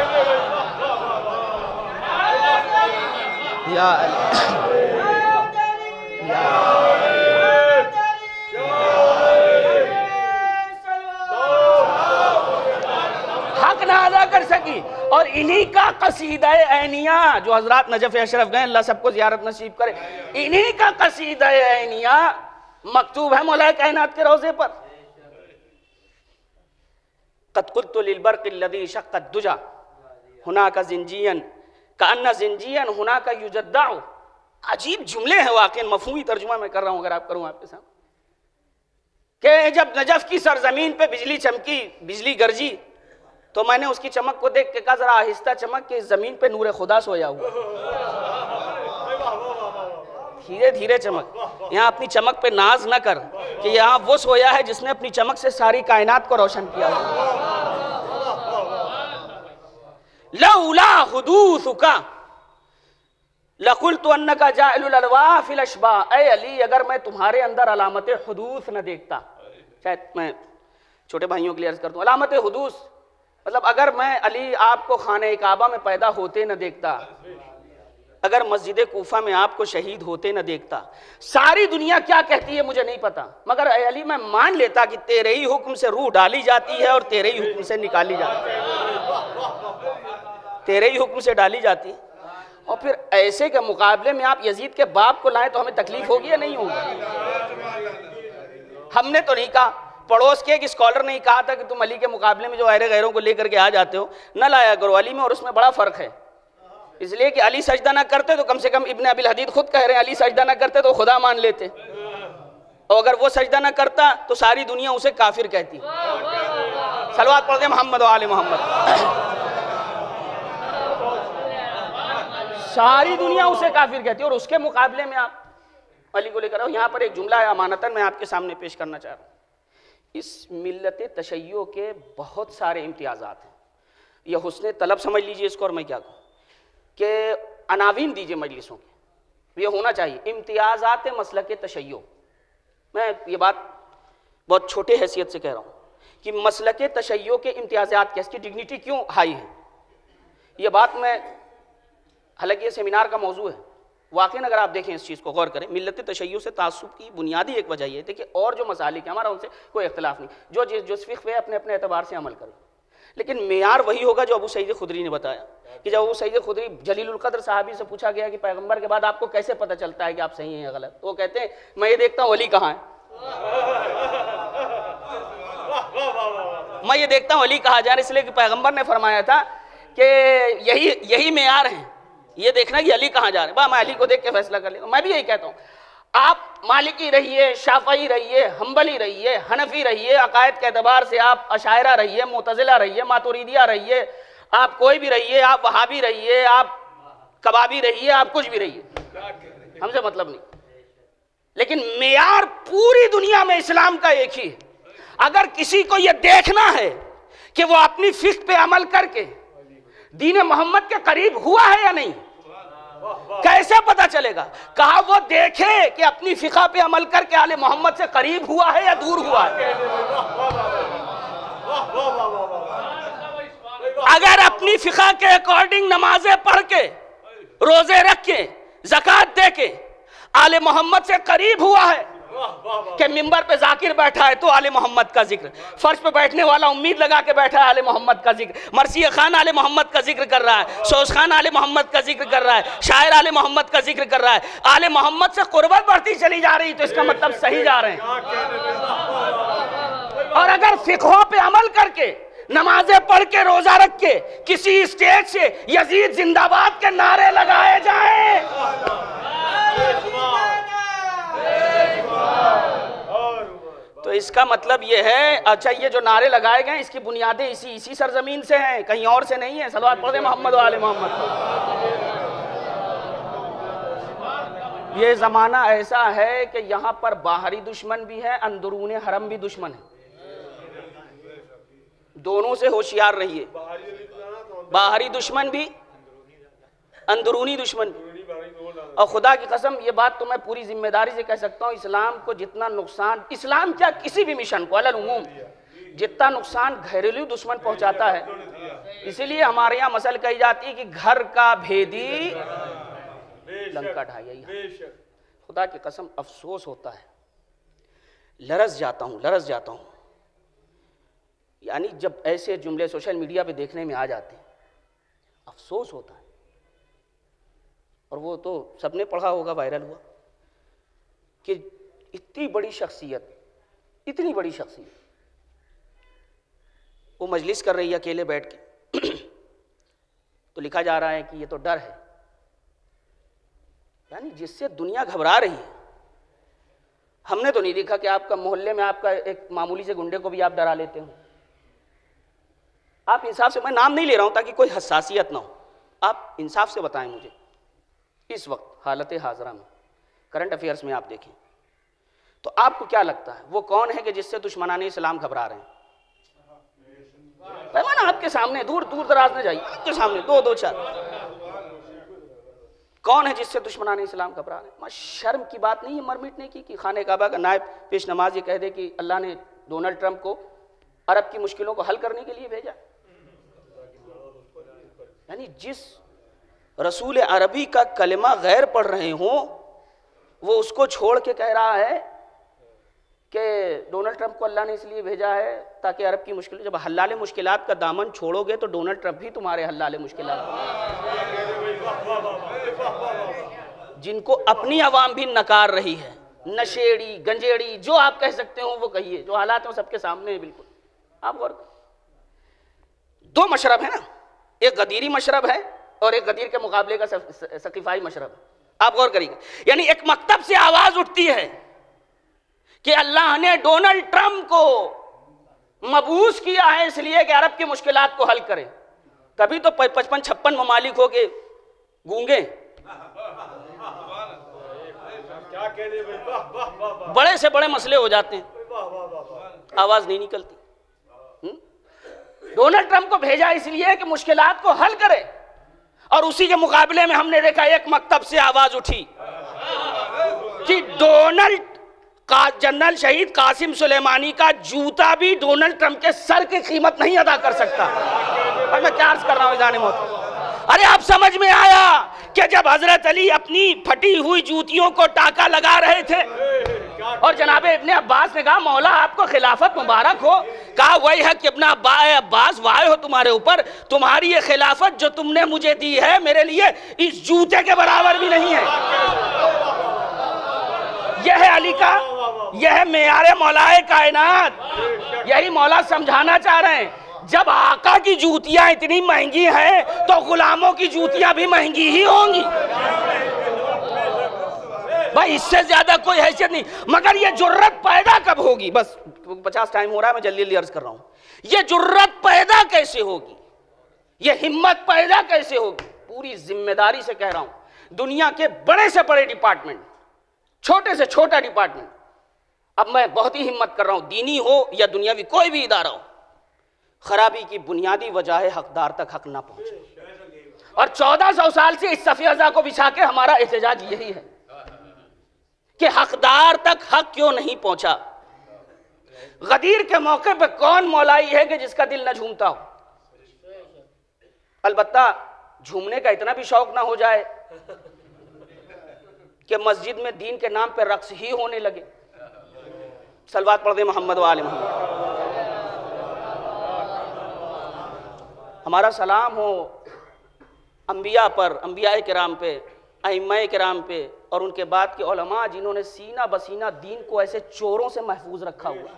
या हक ना अदा कर सकी। और इन्हीं का कसीदा ऐनिया, जो हजरात नजफ अशरफ गए, अल्लाह सबको ज़ियारत नसीब करे, इन्हीं का कसीदा ऐनिया मकतूब है मौला कायनात के रोज़े पर। क़द क़ुल्तु लिल-बर्क़िल्लज़ी शक़्क़द दुजा हुनाका ज़िंजियन कअन्ना ज़िंजियन हुनाका युजद्दअ। अजीब जुमले हैं, वाक़ई मफ़हूमी तर्जुमा मैं कर रहा हूँ, अगर आप करूँ आपके सामने, कि जब नजफ़ की सरजमीन पे बिजली चमकी, बिजली गरजी, तो मैंने उसकी चमक को देख के कहा जरा आहिस्ता चमक के, इस जमीन पे नूर खुदा सोया हुआ, धीरे धीरे चमक। यहाँ अपनी चमक पे नाज न कर कि यहाँ वो सोया है जिसने अपनी चमक से सारी कायनात को रोशन किया हुआ। लौला हुदूसुका लकुल्तु अन्नका जाइलुल अलवाह फिल अशबा। ऐ अली, अगर मैं तुम्हारे अंदर अलामत हुदूस न देखता, शायद मैं छोटे भाइयों के लिए अर्ज कर दूं, अलामत हुदूस मतलब अगर मैं अली आपको खाने काबा में पैदा होते न देखता, अगर मस्जिद कूफा में आपको शहीद होते न देखता, सारी दुनिया क्या कहती है मुझे नहीं पता, मगर ऐ अली मैं मान लेता कि तेरे ही हुक्म से रूह डाली जाती है और तेरे ही हुक्म से निकाली जाती है, तेरे ही हुक्म से डाली जाती है। और फिर ऐसे के मुकाबले में आप यजीद के बाप को लाएं तो हमें तकलीफ होगी या नहीं होगी? हमने तो नहीं कहा, पड़ोस के एक स्कॉलर ने कहा था कि तुम अली के मुकाबले में जो गैर गैरों को लेकर के आ जाते हो न लाया करो, अली में और उसमें बड़ा फर्क है। इसलिए कि अली सजदा ना करते तो कम से कम इब्न अबिल हदीद खुद कह रहे हैं अली सजदा ना करते तो खुदा मान लेते, और अगर वो सजदा ना करता तो सारी दुनिया उसे काफिर कहती। सलवात पढ़ते मोहम्मद व आले मोहम्मद। सारी दुनिया उसे काफिर कहती है और उसके मुकाबले में आप अली को लेकर आओ। यहाँ पर एक जुमला है अमानतन मैं आपके सामने पेश करना चाह रहा हूँ। इस मिल्लत तशय्यो के बहुत सारे इम्तियाज़ात हैं, यह हुस्न तलब समझ लीजिए इसको, और मैं क्या कहूँ कि अनावीन दीजिए मजलिसों के, ये होना चाहिए इम्तियाज़ात मसलक तशय्यो। मैं ये बात बहुत छोटे हैसियत से कह रहा हूँ कि मसलक तशय्यो के इम्तियाज़ात क्या, इसकी डिग्निटी क्यों हाई है। ये बात मैं, हालांकि ये सेमिनार का मौजू है, वाकई अगर आप देखें इस चीज़ को गौर करें, मिल्लत तशय्यो से तासुब की बुनियादी एक वजह ये देखिए, और जो मसालिक है हमारा उनसे कोई इख्तलाफ नहीं, जो फ़िक़्ह पे अपने अपने एतबार से अमल करें, लेकिन मेयार वही होगा जो अबू सईद खुदरी ने बताया कि जब अबू सईद खुदरी जलीलुल क़द्र साहबी से पूछा गया कि पैगंबर के बाद आपको कैसे पता चलता है कि आप सही हैं या गलत, तो वो कहते हैं मैं ये देखता हूँ अली कहाँ है, मैं ये देखता हूँ अली कहाँ जा रहा है, इसलिए कि पैगंबर ने फरमाया था कि यही मेयार है, ये देखना कि अली कहाँ जा रहे हैं, वाह मैं अली को देख के फैसला कर लेता हूँ। मैं भी यही कहता हूँ, आप मालिकी रहिए, शाफ़ई रहिए, हम्बली रहिए, हनफी रहिए, अकायद के एतबार से आप अशायरा रहिए, मुतज़िला रहिए, मातुरीदिया रहिए, आप कोई भी रहिए, आप वहाबी रहिए, आप कबाबी रहिए, आप कुछ भी रहिए, हमसे मतलब नहीं, लेकिन मेयार पूरी दुनिया में इस्लाम का एक ही है। अगर किसी को यह देखना है कि वो अपनी फ़िक़्ह पे अमल करके दीन मोहम्मद के करीब हुआ है या नहीं, कैसे पता चलेगा? कहा वो देखे कि अपनी फ़िक़्ह पे अमल करके आले मोहम्मद से करीब हुआ है या दूर हुआ है। अगर अपनी फ़िक़्ह के अकॉर्डिंग नमाजें पढ़ के, रोजे रख के, ज़कात दे के आले मोहम्मद से करीब हुआ है कि मिंबर पे जाकिर बैठा है तो आले मोहम्मद का जिक्र, फर्श पे बैठने वाला उम्मीद लगा के बैठा है आले मोहम्मद का जिक्र, मरसिया खान आले मोहम्मद का जिक्र कर रहा है, सोस खान आले मोहम्मद का जिक्र कर रहा है, शायर आले मोहम्मद का जिक्र कर रहा है, आले मोहम्मद से कुर्बत बढ़ती चली जा रही, तो इसका मतलब सही जा रहे हैं। और अगर फ़िक़्हों पे अमल करके, नमाजें पढ़ के, रोजा रख के किसी स्टेज से यजीद जिंदाबाद के नारे लगाए जाए, तो इसका मतलब यह है, अच्छा ये जो नारे लगाए गए इसकी बुनियादें इसी सरजमीन से हैं, कहीं और से नहीं है। सलवात पढ़े मोहम्मद व आले मोहम्मद। ये ज़माना ऐसा है कि यहाँ पर बाहरी दुश्मन भी है, अंदरूनी हरम भी दुश्मन है, दोनों से होशियार रहिए। बाहरी दुश्मन भी, अंदरूनी दुश्मन भी। और खुदा की कसम ये बात तो मैं पूरी जिम्मेदारी से कह सकता हूँ, इस्लाम को जितना नुकसान, इस्लाम क्या किसी भी मिशन को अलल उमूम जितना नुकसान घरेलू दुश्मन पहुंचाता है, इसीलिए हमारे यहाँ मसल कही जाती है कि घर का भेदी लंका ढाई। खुदा की कसम अफसोस होता है, लरस जाता हूँ यानी जब ऐसे जुमले सोशल मीडिया पे देखने में आ जाते हैं, अफसोस होता है। और वो तो सबने पढ़ा होगा, वायरल हुआ कि इतनी बड़ी शख्सियत वो मजलिस कर रही है अकेले बैठ के तो लिखा जा रहा है कि ये तो डर है, यानी जिससे दुनिया घबरा रही है। हमने तो नहीं देखा कि आपका मोहल्ले में आपका एक मामूली से गुंडे को भी आप डरा लेते हो। आप इंसाफ से, मैं नाम नहीं ले रहा हूं ताकि कोई हसासियत ना हो, आप इंसाफ से बताएं मुझे इस वक्त हालत हाजरा में, करंट अफेयर्स में आप देखें तो आपको क्या लगता है वो कौन है कि जिससे दुश्मनाने इस्लाम घबरा रहे हैं? पैमाना आपके सामने, दूर दूर दराज न जाइए, आपके सामने दो दो चार, कौन है जिससे दुश्मनाने इस्लाम घबरा रहे हैं? शर्म की बात नहीं है मर मिटने की कि खाने काबा का नायब पेश नमाज ये कह दे कि अल्लाह ने डोनाल्ड ट्रंप को अरब की मुश्किलों को हल करने के लिए भेजा। यानी जिस रसूल अरबी का कलमा गैर पढ़ रहे हों वो उसको छोड़ के कह रहा है कि डोनाल्ड ट्रंप को अल्लाह ने इसलिए भेजा है ताकि अरब की मुश्किल, जब हल्लाले मुश्किलात का दामन छोड़ोगे तो डोनाल्ड ट्रंप भी तुम्हारे हल्लाले मुश्किलात, जिनको अपनी आवाम भी नकार रही है, नशेड़ी गंजेड़ी जो आप कह सकते हो वो कहिए, जो हालात हैं सबके सामने है बिल्कुल। आप गौर करो, दो मशरब है ना, एक गदीरी मशरब है और एक गदीर के मुकाबले का सकीफाई मशरब है। आप गौर करिएगा, यानी एक मकतब से आवाज उठती है कि अल्लाह ने डोनाल्ड ट्रंप को मबूस किया है इसलिए कि अरब की मुश्किलात को हल करे। कभी तो 55-56 ममालिक हो के गूंगे, बड़े से बड़े मसले हो जाते हैं, आवाज नहीं निकलती। डोनाल्ड ट्रंप को भेजा इसलिए कि मुश्किलात को हल करे, और उसी के मुकाबले में हमने देखा एक मकतब से आवाज उठी कि डोनाल्ड का जनरल शहीद कासिम सुलेमानी का जूता भी डोनाल्ड ट्रंप के सर की कीमत नहीं अदा कर सकता। और मैं क्या अर्ज कर रहा हूं जाने मौत, अरे आप समझ में आया कि जब हजरत अली अपनी फटी हुई जूतियों को टाका लगा रहे थे और जनाब इब्ने अब्बास ने कहा मौला आपको खिलाफत मुबारक हो, कहा वही है कि अपना अब्बास वाय हो तुम्हारे ऊपर, तुम्हारी ये खिलाफत जो तुमने मुझे दी है मेरे लिए इस जूते के बराबर भी नहीं है। यह है अली का, यह है मेयारे मौलाए कायनात। यही मौला समझाना चाह रहे हैं, जब आका की जूतियां इतनी महंगी हैं तो गुलामों की जूतियां भी महंगी ही होंगी। भाई इससे ज्यादा कोई हैसियत नहीं। मगर ये जुर्रत पैदा कब होगी, बस 50 टाइम हो रहा है, मैं जल्दी जल्दी अर्ज कर रहा हूं, ये जुर्रत पैदा कैसे होगी, ये हिम्मत पैदा कैसे होगी? पूरी जिम्मेदारी से कह रहा हूं, दुनिया के बड़े से बड़े डिपार्टमेंट, छोटे से छोटा डिपार्टमेंट, अब मैं बहुत ही हिम्मत कर रहा हूं, दीनी हो या दुनियावी कोई भी इदारा हो, खराबी की बुनियादी वजह है हकदार तक हक ना पहुंचे। और 1400 साल से इस सफ़ी अज़ा को बिछा के हमारा एहतजाज यही है कि हकदार तक हक क्यों नहीं पहुंचा। गदीर के मौके पे कौन मौलाई है कि जिसका दिल न झूमता हो? अलबत्ता झूमने का इतना भी शौक ना हो जाए कि मस्जिद में दीन के नाम पे रक्स ही होने लगे। सलवात पढ़ दे मोहम्मद व आले मोहम्मद। हमारा सलाम हो अंबिया पर, अंबिया किराम पे, अइम्मा किराम पे और उनके बाद के उलमा जिन्होंने सीना बसीना दीन को ऐसे चोरों से महफूज रखा हुआ।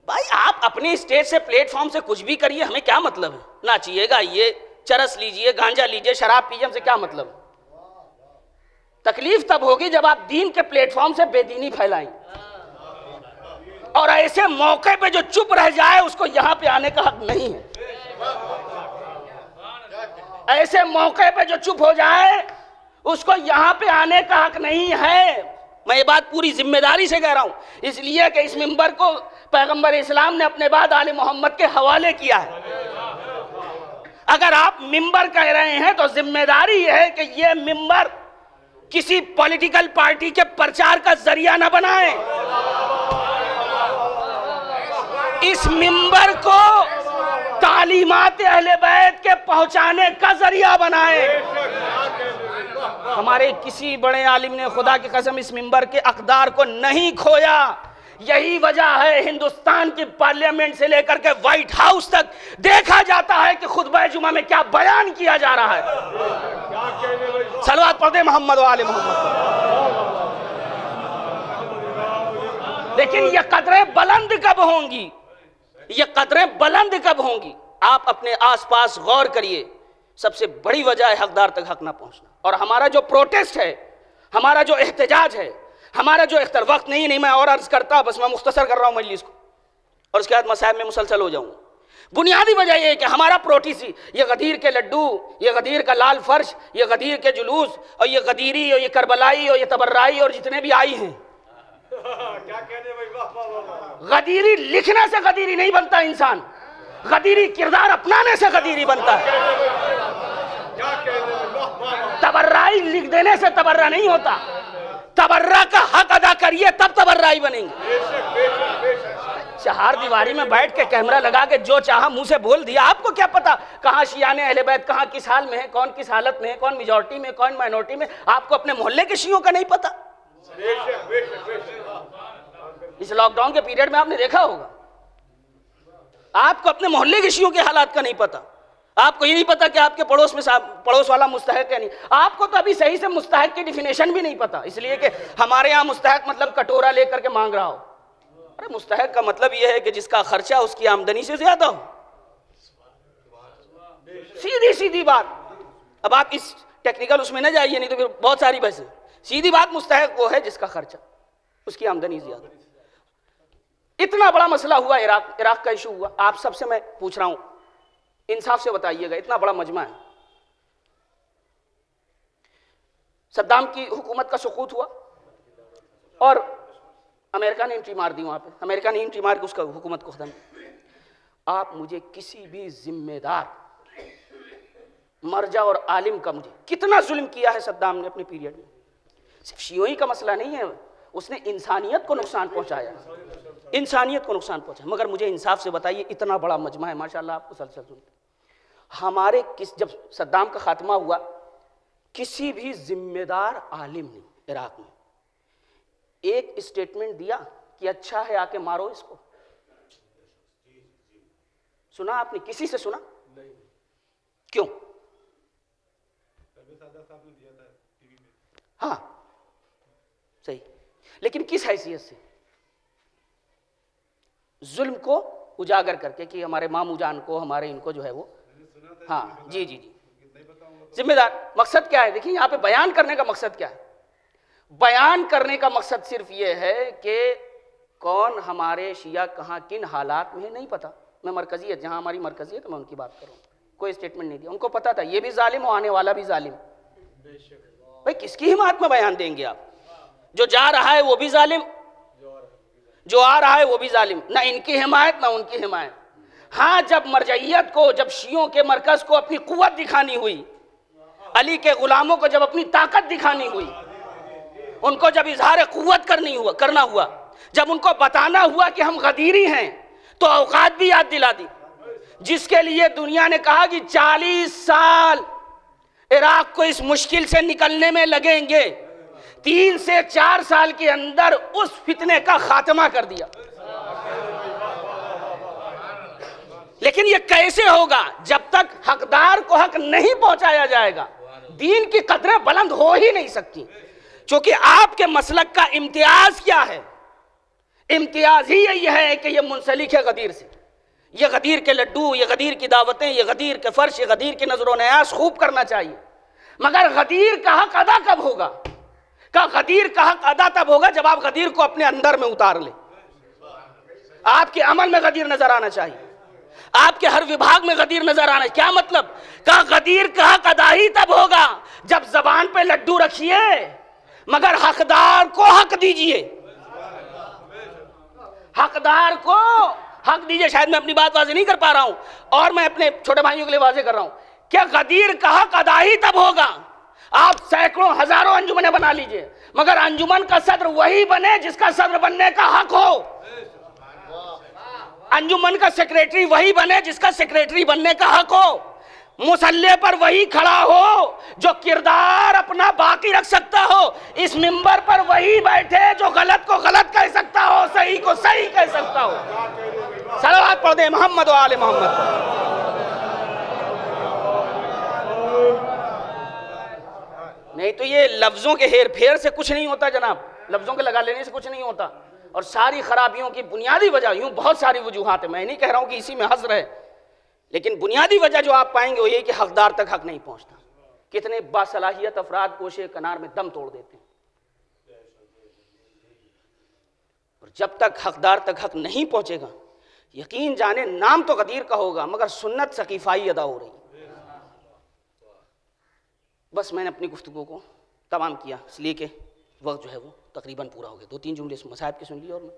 भाई आप अपने स्टेज से प्लेटफॉर्म से कुछ भी करिए, हमें क्या मतलब है? नाचिएगा, ये चरस लीजिए, गांजा लीजिए, शराब पीजिए, हमसे क्या मतलब? तकलीफ तब होगी जब आप दीन के प्लेटफॉर्म से बेदीनी फैलाएंगे, और ऐसे मौके पे जो चुप रह जाए उसको यहां पे आने का हक नहीं है। ऐसे मौके पे जो चुप हो जाए उसको यहां पे आने का हक नहीं है। मैं ये बात पूरी जिम्मेदारी से कह रहा हूं, इसलिए कि इस मिंबर को पैगंबर इस्लाम ने अपने बाद आले मोहम्मद के हवाले किया है। अगर आप मिंबर कह रहे हैं तो जिम्मेदारी है कि ये मिंबर किसी पॉलिटिकल पार्टी के प्रचार का जरिया न बनाए। इस मिंबर को तालीमात अहले बैत के पहुंचाने का जरिया बनाए। हमारे किसी बड़े आलिम ने खुदा की कसम इस मिंबर के अक़दार को नहीं खोया। यही वजह है हिंदुस्तान की पार्लियामेंट से लेकर के व्हाइट हाउस तक देखा जाता है कि खुतबा जुमा में क्या बयान किया जा रहा है। सलवात पढ़ दे मोहम्मद व आले मोहम्मद। लेकिन ये कदरें बुलंद कब होंगी, ये कदरें बुलंद कब होंगी? आप अपने आसपास गौर करिए। सबसे बड़ी वजह है हकदार तक हक ना पहुंचना। और हमारा जो प्रोटेस्ट है, हमारा जो एहतजाज है, हमारा जो वक्त नहीं मैं और अर्ज करता, बस मैं मुख्तसर कर रहा हूं मजलिस को और उसके बाद मसाइब में मुसलसल हो जाऊंगा। बुनियादी वजह यह है कि हमारा प्रोटेस्ट, ये गदीर के लड्डू, ये गदीर का लाल फर्श, ये गदीर के जुलूस और ये गदीरी और ये करबलाई और ये तबर्राई और जितने भी आई हैं, क्या कहने भाई, गदीरी लिखने से गदीरी नहीं बनता इंसान, गदीरी किरदार अपनाने से गदीरी बनता है। तबर्राई लिख देने से तबर्रा नहीं होता, तबर्रा का हक अदा करिए तब तबर्राई बनेंगे। चार दीवारी में बैठ के कैमरा लगा के जो चाहा मुंह से बोल दिया, आपको क्या पता कहां शियाने अहले बैत कहां किस हाल में है, कौन किस हालत में है, कौन मेजॉरिटी में, कौन माइनॉरिटी में। आपको अपने मोहल्ले के शियों का नहीं पता। इस लॉकडाउन के पीरियड में आपने देखा होगा, आपको अपने मोहल्ले के शियों के हालात का नहीं पता। आपको ये नहीं पता कि आपके पड़ोस में पड़ोस वाला मुस्तहक है नहीं। आपको तो अभी सही से मुस्तहक की डिफिनेशन भी नहीं पता, इसलिए कि हमारे यहाँ मुस्तहक मतलब कटोरा लेकर के मांग रहा हो। अरे मुस्तहक का मतलब यह है कि जिसका खर्चा उसकी आमदनी से ज्यादा हो। सीधी सीधी बात। अब आप इस टेक्निकल उसमें न जाइए, नहीं तो फिर बहुत सारी बहसें। सीधी बात, मुस्तहक वो है जिसका खर्चा उसकी आमदनी ज्यादा। इतना बड़ा मसला हुआ, इराक का इशू हुआ। आप सबसे मैं पूछ रहा हूं, इंसाफ से बताइएगा, इतना बड़ा मजमा है, सद्दाम की हुकूमत का सुकूत हुआ और अमेरिका ने एंट्री मार दी वहां पे। अमेरिका ने एंट्री मार के उसका हुकूमत को खत्म। आप मुझे किसी भी जिम्मेदार मर्जा और आलिम का, मुझे कितना जुल्म किया है सद्दाम ने अपने पीरियड में। सिर्फ शियोई का मसला नहीं है, उसने इंसानियत को नुकसान पहुंचाया, इंसानियत को नुकसान पहुंचा। मगर मुझे इंसाफ से बताइए, इतना बड़ा मजमा है माशाल्लाह, आपको सलसल सुनते हमारे जब सद्दाम का खात्मा हुआ, किसी भी जिम्मेदार आलिम ने इराक में एक स्टेटमेंट दिया कि अच्छा है आके मारो इसको? सुना आपने? किसी से सुना? नहीं। क्यों? हाँ सही, लेकिन किस हैसियत से? जुल्म को उजागर करके कि हमारे मामू जान को, हमारे इनको जो है वो, हाँ जी जी जी, जिम्मेदार। मकसद क्या है? देखिए यहाँ पे बयान करने का मकसद क्या है? बयान करने का मकसद सिर्फ ये है कि कौन हमारे शिया कहाँ किन हालात में है नहीं पता। मैं मरकजियत, जहाँ हमारी मरकजियत, मैं उनकी बात करूँ। कोई स्टेटमेंट नहीं दिया, उनको पता था ये भी जालिम हो, आने वाला भी जालिम। भाई किसकी हिमायत में बयान देंगे आप? जो जा रहा है वो भी जालिम, जो आ रहा है वो भी जालिम। ना इनकी हिमायत ना उनकी हिमायत। हाँ, जब मरजइयत को, जब शियों के मरकज को अपनी कुव्वत दिखानी हुई, अली के गुलामों को जब अपनी ताकत दिखानी हुई, उनको जब इजहार कुव्वत करना हुआ, जब उनको बताना हुआ कि हम गदीरी हैं, तो औकात भी याद दिला दी। जिसके लिए दुनिया ने कहा कि 40 साल इराक को इस मुश्किल से निकलने में लगेंगे, 3 से 4 साल के अंदर उस फितने का खात्मा कर दिया। लेकिन यह कैसे होगा? जब तक हकदार को हक नहीं पहुंचाया जाएगा, दीन की कदरें बुलंद हो ही नहीं सकती। क्योंकि आपके मसलक का इम्तियाज क्या है? इम्तियाज ही यही है कि यह मुंसलिक है गदीर से। ये गदीर के लड्डू, ये गदीर की दावतें, ये गदीर के फर्श, ये गदीर की नजरों न्यास खूब करना चाहिए। मगर गदीर का हक अदा कब होगा? गदीर का हक अदा तब होगा जब आप गदीर को अपने अंदर में उतार ले। आपके अमल में गदीर नजर आना चाहिए, आपके हर विभाग में गदीर नजर आना। क्या मतलब? गदीर का हक अदा ही तब होगा जब जबान पे लड्डू रखिए मगर हकदार को हक दीजिए, हकदार को हक दीजिए। शायद मैं अपनी बात वाज़ेह नहीं कर पा रहा हूं और मैं अपने छोटे भाइयों के लिए वाज़ेह कर रहा हूं। क्या गदीर का हक अदा ही तब होगा? आप सैकड़ों हजारों अंजुमनें बना लीजिए, मगर अंजुमन का सदर वही बने जिसका सदर बनने का हक हो। अंजुमन का सेक्रेटरी वही बने जिसका सेक्रेटरी बनने का हक हो। मुसल्ले पर वही खड़ा हो जो किरदार अपना बाकी रख सकता हो। इस मिंबर पर वही बैठे जो गलत को गलत कह सकता हो, सही को सही कह सकता हो। सलावत पढ़ दे मोहम्मद व आले मोहम्मद। नहीं तो ये लफ्जों के हेर फेर से कुछ नहीं होता जनाब, लफ्जों के लगा लेने से कुछ नहीं होता। और सारी खराबियों की बुनियादी वजह, यूं बहुत सारी वजूहात है, मैं नहीं कह रहा हूं कि इसी में हज़र है, लेकिन बुनियादी वजह जो आप पाएंगे वो ये कि हकदार तक हक नहीं पहुंचता। कितने बासलाहियत अफराद गोशे कनार में दम तोड़ देते हैं, और जब तक हकदार तक हक नहीं पहुंचेगा, यकीन जाने नाम तो गदीर का होगा मगर सुन्नत सकीफाई अदा हो रही। बस मैंने अपनी गुफ्तगू को तमाम किया, इसलिए कि वक्त जो है वो तकरीबन पूरा हो गया। 2-3 जुमले मसाहब के सुन लिए और मैं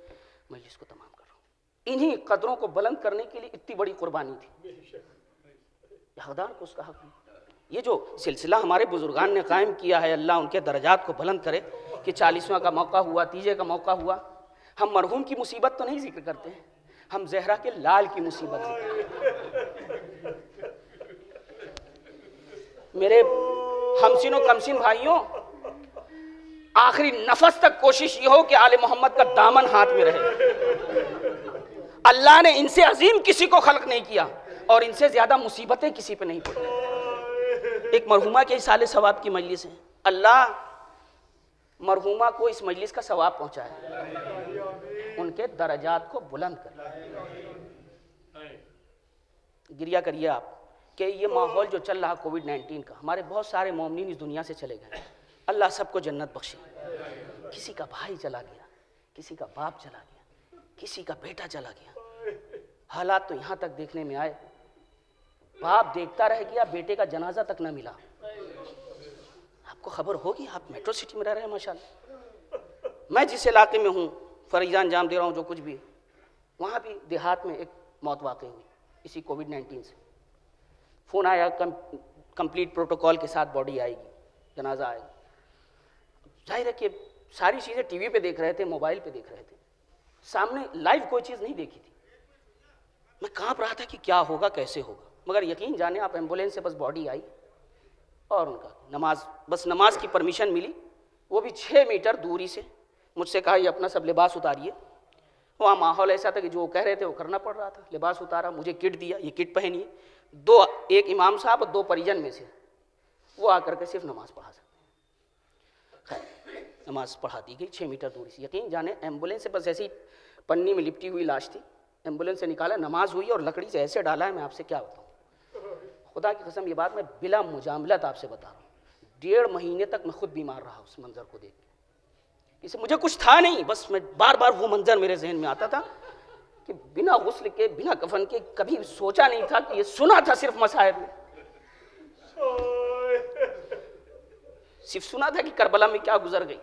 मजलिस को तमाम कर रहा हूँ। इन्हीं कदरों को बुलंद करने के लिए इतनी बड़ी कुर्बानी थी, हकदार को उसका हक नहीं। ये जो सिलसिला हमारे बुजुर्गान ने कायम किया है, अल्लाह उनके दर्जात को बुलंद करे कि 40वां का मौका हुआ, तीजे का मौका हुआ, हम मरहूम की मुसीबत तो नहीं जिक्र करते हैं, हम जहरा के लाल की मुसीबत जिक्र। मेरे हमसिनो कमसिन भाइयों, आखिरी नफस तक कोशिश ये हो कि आले मोहम्मद का दामन हाथ में रहे। अल्लाह ने इनसे अजीम किसी को खल्क नहीं किया और इनसे ज्यादा मुसीबतें किसी पे नहीं पड़ी। एक मरहुमा के साले सवाब की मजलिस है, अल्लाह मरहुमा को इस मजलिस का सवाब पहुंचाए, उनके दर्जात को बुलंद करे। गिरिया करिए आप कि ये माहौल जो चल रहा कोविड-19 का, हमारे बहुत सारे मोमिनीन इस दुनिया से चले गए, अल्लाह सबको जन्नत बख्शे। किसी का भाई चला गया, किसी का बाप चला गया, किसी का बेटा चला गया। हालात तो यहाँ तक देखने में आए, बाप देखता रह गया, बेटे का जनाजा तक न मिला। आपको खबर होगी, आप मेट्रो सिटी में रह रहे हैं माशाल्लाह। मैं जिस इलाके में हूँ, फरीजा अंजाम दे रहा हूँ जो कुछ भी, वहाँ भी देहात में एक मौत वाक़ई हुई इसी कोविड-19 से। फ़ोन आया, कंप्लीट प्रोटोकॉल के साथ बॉडी आएगी, जनाजा आएगा। जाहिर है कि सारी चीज़ें टीवी पे देख रहे थे, मोबाइल पे देख रहे थे, सामने लाइव कोई चीज़ नहीं देखी थी। मैं कांप रहा था कि क्या होगा, कैसे होगा, मगर यकीन जाने आप, एम्बुलेंस से बस बॉडी आई और उनका नमाज की परमिशन मिली, वो भी 6 मीटर दूरी से। मुझसे कहा ये अपना सब लिबास उतारिए। वहाँ माहौल ऐसा था कि जो कह रहे थे वो करना पड़ रहा था। लिबास उतारा, मुझे किट दिया, ये किट पहनिए। एक इमाम साहब और 2 परिजन में से वो आकर के सिर्फ नमाज पढ़ा सकते। खैर नमाज पढ़ा दी गई 6 मीटर दूरी से। यकीन जाने एम्बुलेंस से बस ऐसी पन्नी में लिपटी हुई लाश थी, एम्बुलेंस से निकाला, नमाज हुई और लकड़ी से ऐसे डाला है, मैं आपसे क्या बताऊँ। खुदा की कसम ये बात मैं बिला मुजामलत आपसे बता रहा हूँ, 1.5 महीने तक मैं खुद बीमार रहा उस मंजर को देख के। इसे मुझे कुछ था नहीं, बस मैं बार बार वो मंजर मेरे जहन में आता था कि बिना गुस्ल के, बिना कफन के, कभी सोचा नहीं था कि ये सुना था सिर्फ मसाहिब में, सिर्फ सुना था कि करबला में क्या गुजर गई।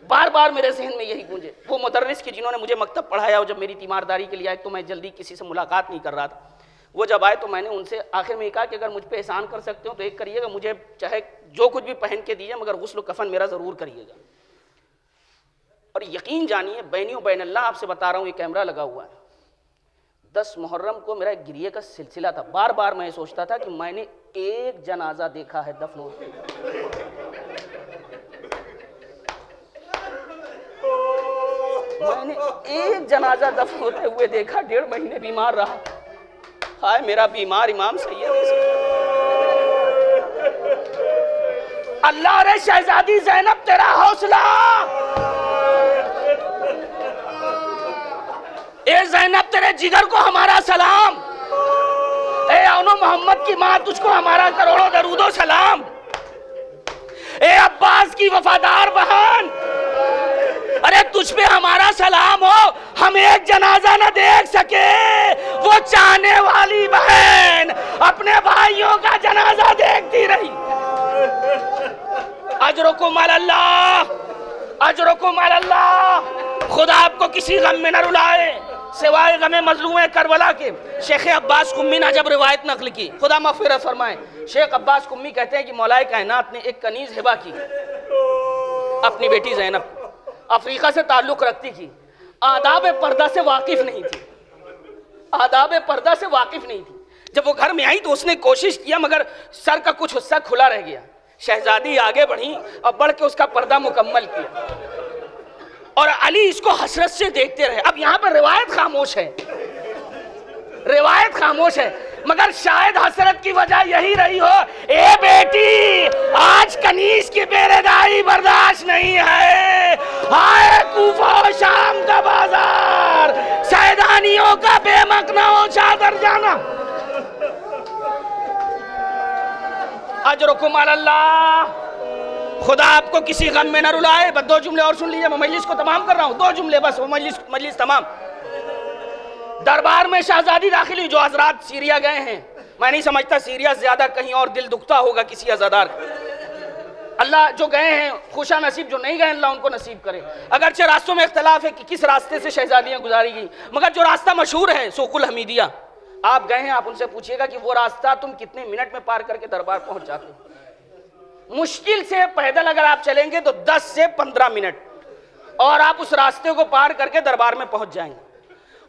बार बार मेरे जहन में यही गूंजे। वो मुदर्रिस की जिन्होंने मुझे मकतब पढ़ाया, और जब मेरी तीमारदारी के लिए आए तो मैं जल्दी किसी से मुलाकात नहीं कर रहा था, वो जब आए तो मैंने उनसे आखिर में कहा कि अगर मुझ पे एहसान कर सकते हो तो एक करिएगा, मुझे चाहे जो कुछ भी पहन के दीजिए मगर गुस्ल कफन मेरा ज़रूर करिएगा। और यकीन जानिए बैनियो बैन अल्लाह आपसे बता रहा हूँ, ये कैमरा लगा हुआ है, 10 मुहर्रम को मेरा एक गिरिये का सिलसिला था। बार बार मैं सोचता था कि मैंने एक जनाजा देखा है दफन होते, मैंने एक जनाजा दफन होते हुए देखा, 1.5 महीने बीमार रहा। हाय मेरा बीमार इमाम सैयद, अल्लाह रे शहजादी ज़ैनब तेरा हौसला, ए ज़ैनब तेरे जिगर को हमारा सलाम, ए औनो मोहम्मद की माँ तुझको हमारा करोड़ों दरूदो सलाम, ए अब्बास की वफादार बहन, अरे तुझ पे हमारा सलाम हो। हम एक जनाजा न देख सके, वो चाहने वाली बहन अपने भाइयों का जनाजा देखती रही। अजरुकुम अल्लाह, अजरुकुम अल्लाह। खुदा आपको किसी गम में न रुलाए सिवाय गमे मजलूम करबला के। शेख अब्बास कुम्मी ने अजब रिवायत नकल की, खुदा मग़फ़िरत फरमाए। शेख अब्बास कुम्मी कहते हैं कि मौलाए कायनात ने एक कनीज़ हिबा की अपनी बेटी ज़ैनब, अफ्रीका से ताल्लुक़ रखती थी, आदाब पर्दा से वाकिफ़ नहीं थी, आदाब पर्दा से वाकिफ़ नहीं थी। जब वो घर में आई तो उसने कोशिश किया मगर सर का कुछ हिस्सा खुला रह गया। शहजादी आगे बढ़ी और बढ़ के उसका पर्दा मुकम्मल किया और अली इसको हसरत से देखते रहे। अब यहाँ पर रिवायत खामोश है, रिवायत खामोश है, मगर शायद हसरत की वजह यही रही हो, ए बेटी आज कनीज की बेरदाई बर्दाश्त नहीं है, हाय कूफा और शाम का बाजार, सैदानियों का बेमकना हो चादर जाना। अजरुकुम अल्लाह, खुदा आपको किसी गम में न रुलाए। बस 2 जुमले और सुन लीजिए, मैं मजलिस को तमाम कर रहा हूँ, 2 जुमले बस, वो मजलिस तमाम। दरबार में शहजादी दाखिल हुई। जो हजरात सीरिया गए हैं, मैं नहीं समझता सीरिया से ज्यादा कहीं और दिल दुखता होगा किसी अज़ादार का। अल्लाह जो गए हैं खुशा नसीब, जो नहीं गए अल्लाह उनको नसीब करे। अगरचे रास्तों में इख्तलाफ है कि किस रास्ते से शहजादियाँ गुजारी गई, मगर जो रास्ता मशहूर है सूकुल हमीदिया, आप गए हैं, आप उनसे पूछिएगा कि वो रास्ता तुम कितने मिनट में पार करके दरबार पहुंच जाते हो। मुश्किल से पैदल अगर आप चलेंगे तो 10 से 15 मिनट, और आप उस रास्ते को पार करके दरबार में पहुंच जाएंगे।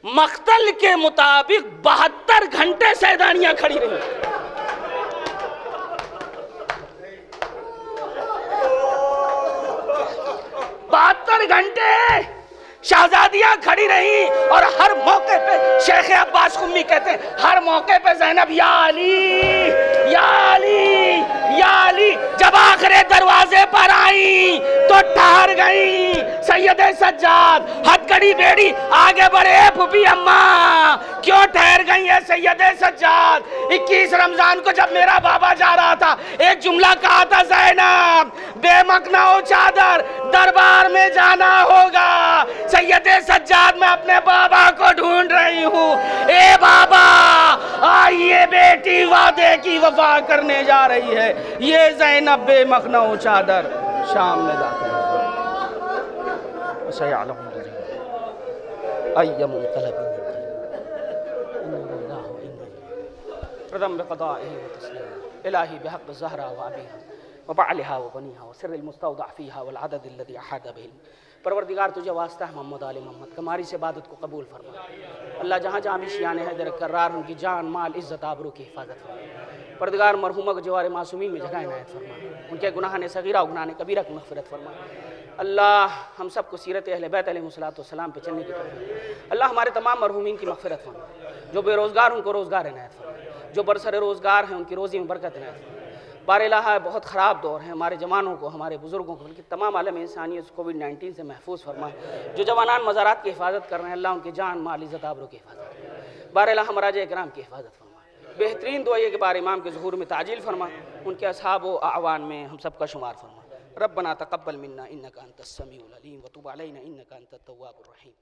मख्तल के मुताबिक 72 घंटे सैदानियां खड़ी रही। 72 घंटे शहजादियां खड़ी रही, और हर मौके पे शेख अब्बास कुम्मी कहते हैं, हर मौके पे ज़ैनब या अली या अली या अली। जब आखिरी दरवाजे पर आई तो ठहर गई। सैयद सज्जाद हथकड़ी बेड़ी आगे बढ़े, फूफी अम्मा क्यों ठहर गई है सैयद सज्जाद? 21 रमजान को जब मेरा बाबा जा रहा था, एक जुमला कहा था, ज़ैनब बेमकना हो चादर, दरबार में जाना होगा। सैयद सज्जाद मैं अपने बाबा को ढूंढ रही हूँ। ए बाबा आइए, बेटी वादे की वफा करने जा रही है। ये ज़ैनब बेमकना हो चादर शाम में दाखिल इलाही बिहक़्क़ि ज़हरा व अबीहा व बअलिहा व बनीहा व सिर्रिल मुस्तौदअ फ़ीहा वल अदद अल्लज़ी अहाता बिहिल। परवरदिगार तुझे वास्ता है मोहम्मद आले मोहम्मद, हमारी से इबादत को कबूल फरमा। अल्लाह जहाँ जहाँ भी शियाने हैदर कर्रार, उनकी जान माल इज़्ज़त आबरू की हिफाजत फरमा। परवरदिगार मरहुमा को जवार मासूमीन में जगह इनायत फरमा, उनके गुनाह ने सगीरा गुनाह ने कबीरा की मग़फ़िरत फरमा। अल्लाह हम सबको सीरत अहले बैत अलैहिस्सलाम पे चलने की तौफ़ीक़। अल्लाह हमारे तमाम मरहुमीन की मग़फ़िरत फरमा। जो बेरोज़गार उनको रोज़गार इनायत फरमा, जो बरसर रोज़गार हैं उनकी रोज़ी में बरकत इनायत फरमा। बार-ए-इलाहा बहुत ख़राब दौर है, हमारे जवानों को, हमारे बुज़ुर्गों को, बल्कि तमाम आलम इंसानियत कोविड-19 से महफूज फरमा। जो जवानान मज़ारात की हिफाजत कर रहे हैं, अल्लाह उनकी जान माल इज़्ज़त आबरू की हिफाजत। बार-ए-इलाहा मराजे इकराम की हिफाजत फरमा। बेहतरीन दुआ ये कि बार इमाम के ज़ुहूर में ताजील फरमा, उनके असहाब व आवान में हम सब का शुमार फरमा। रब्बना तक़ब्बल मिन्ना इन्नका अंतस समीउल अलीम व तुब अलैना इन्नका अंतत तव्वाबुर रहीम।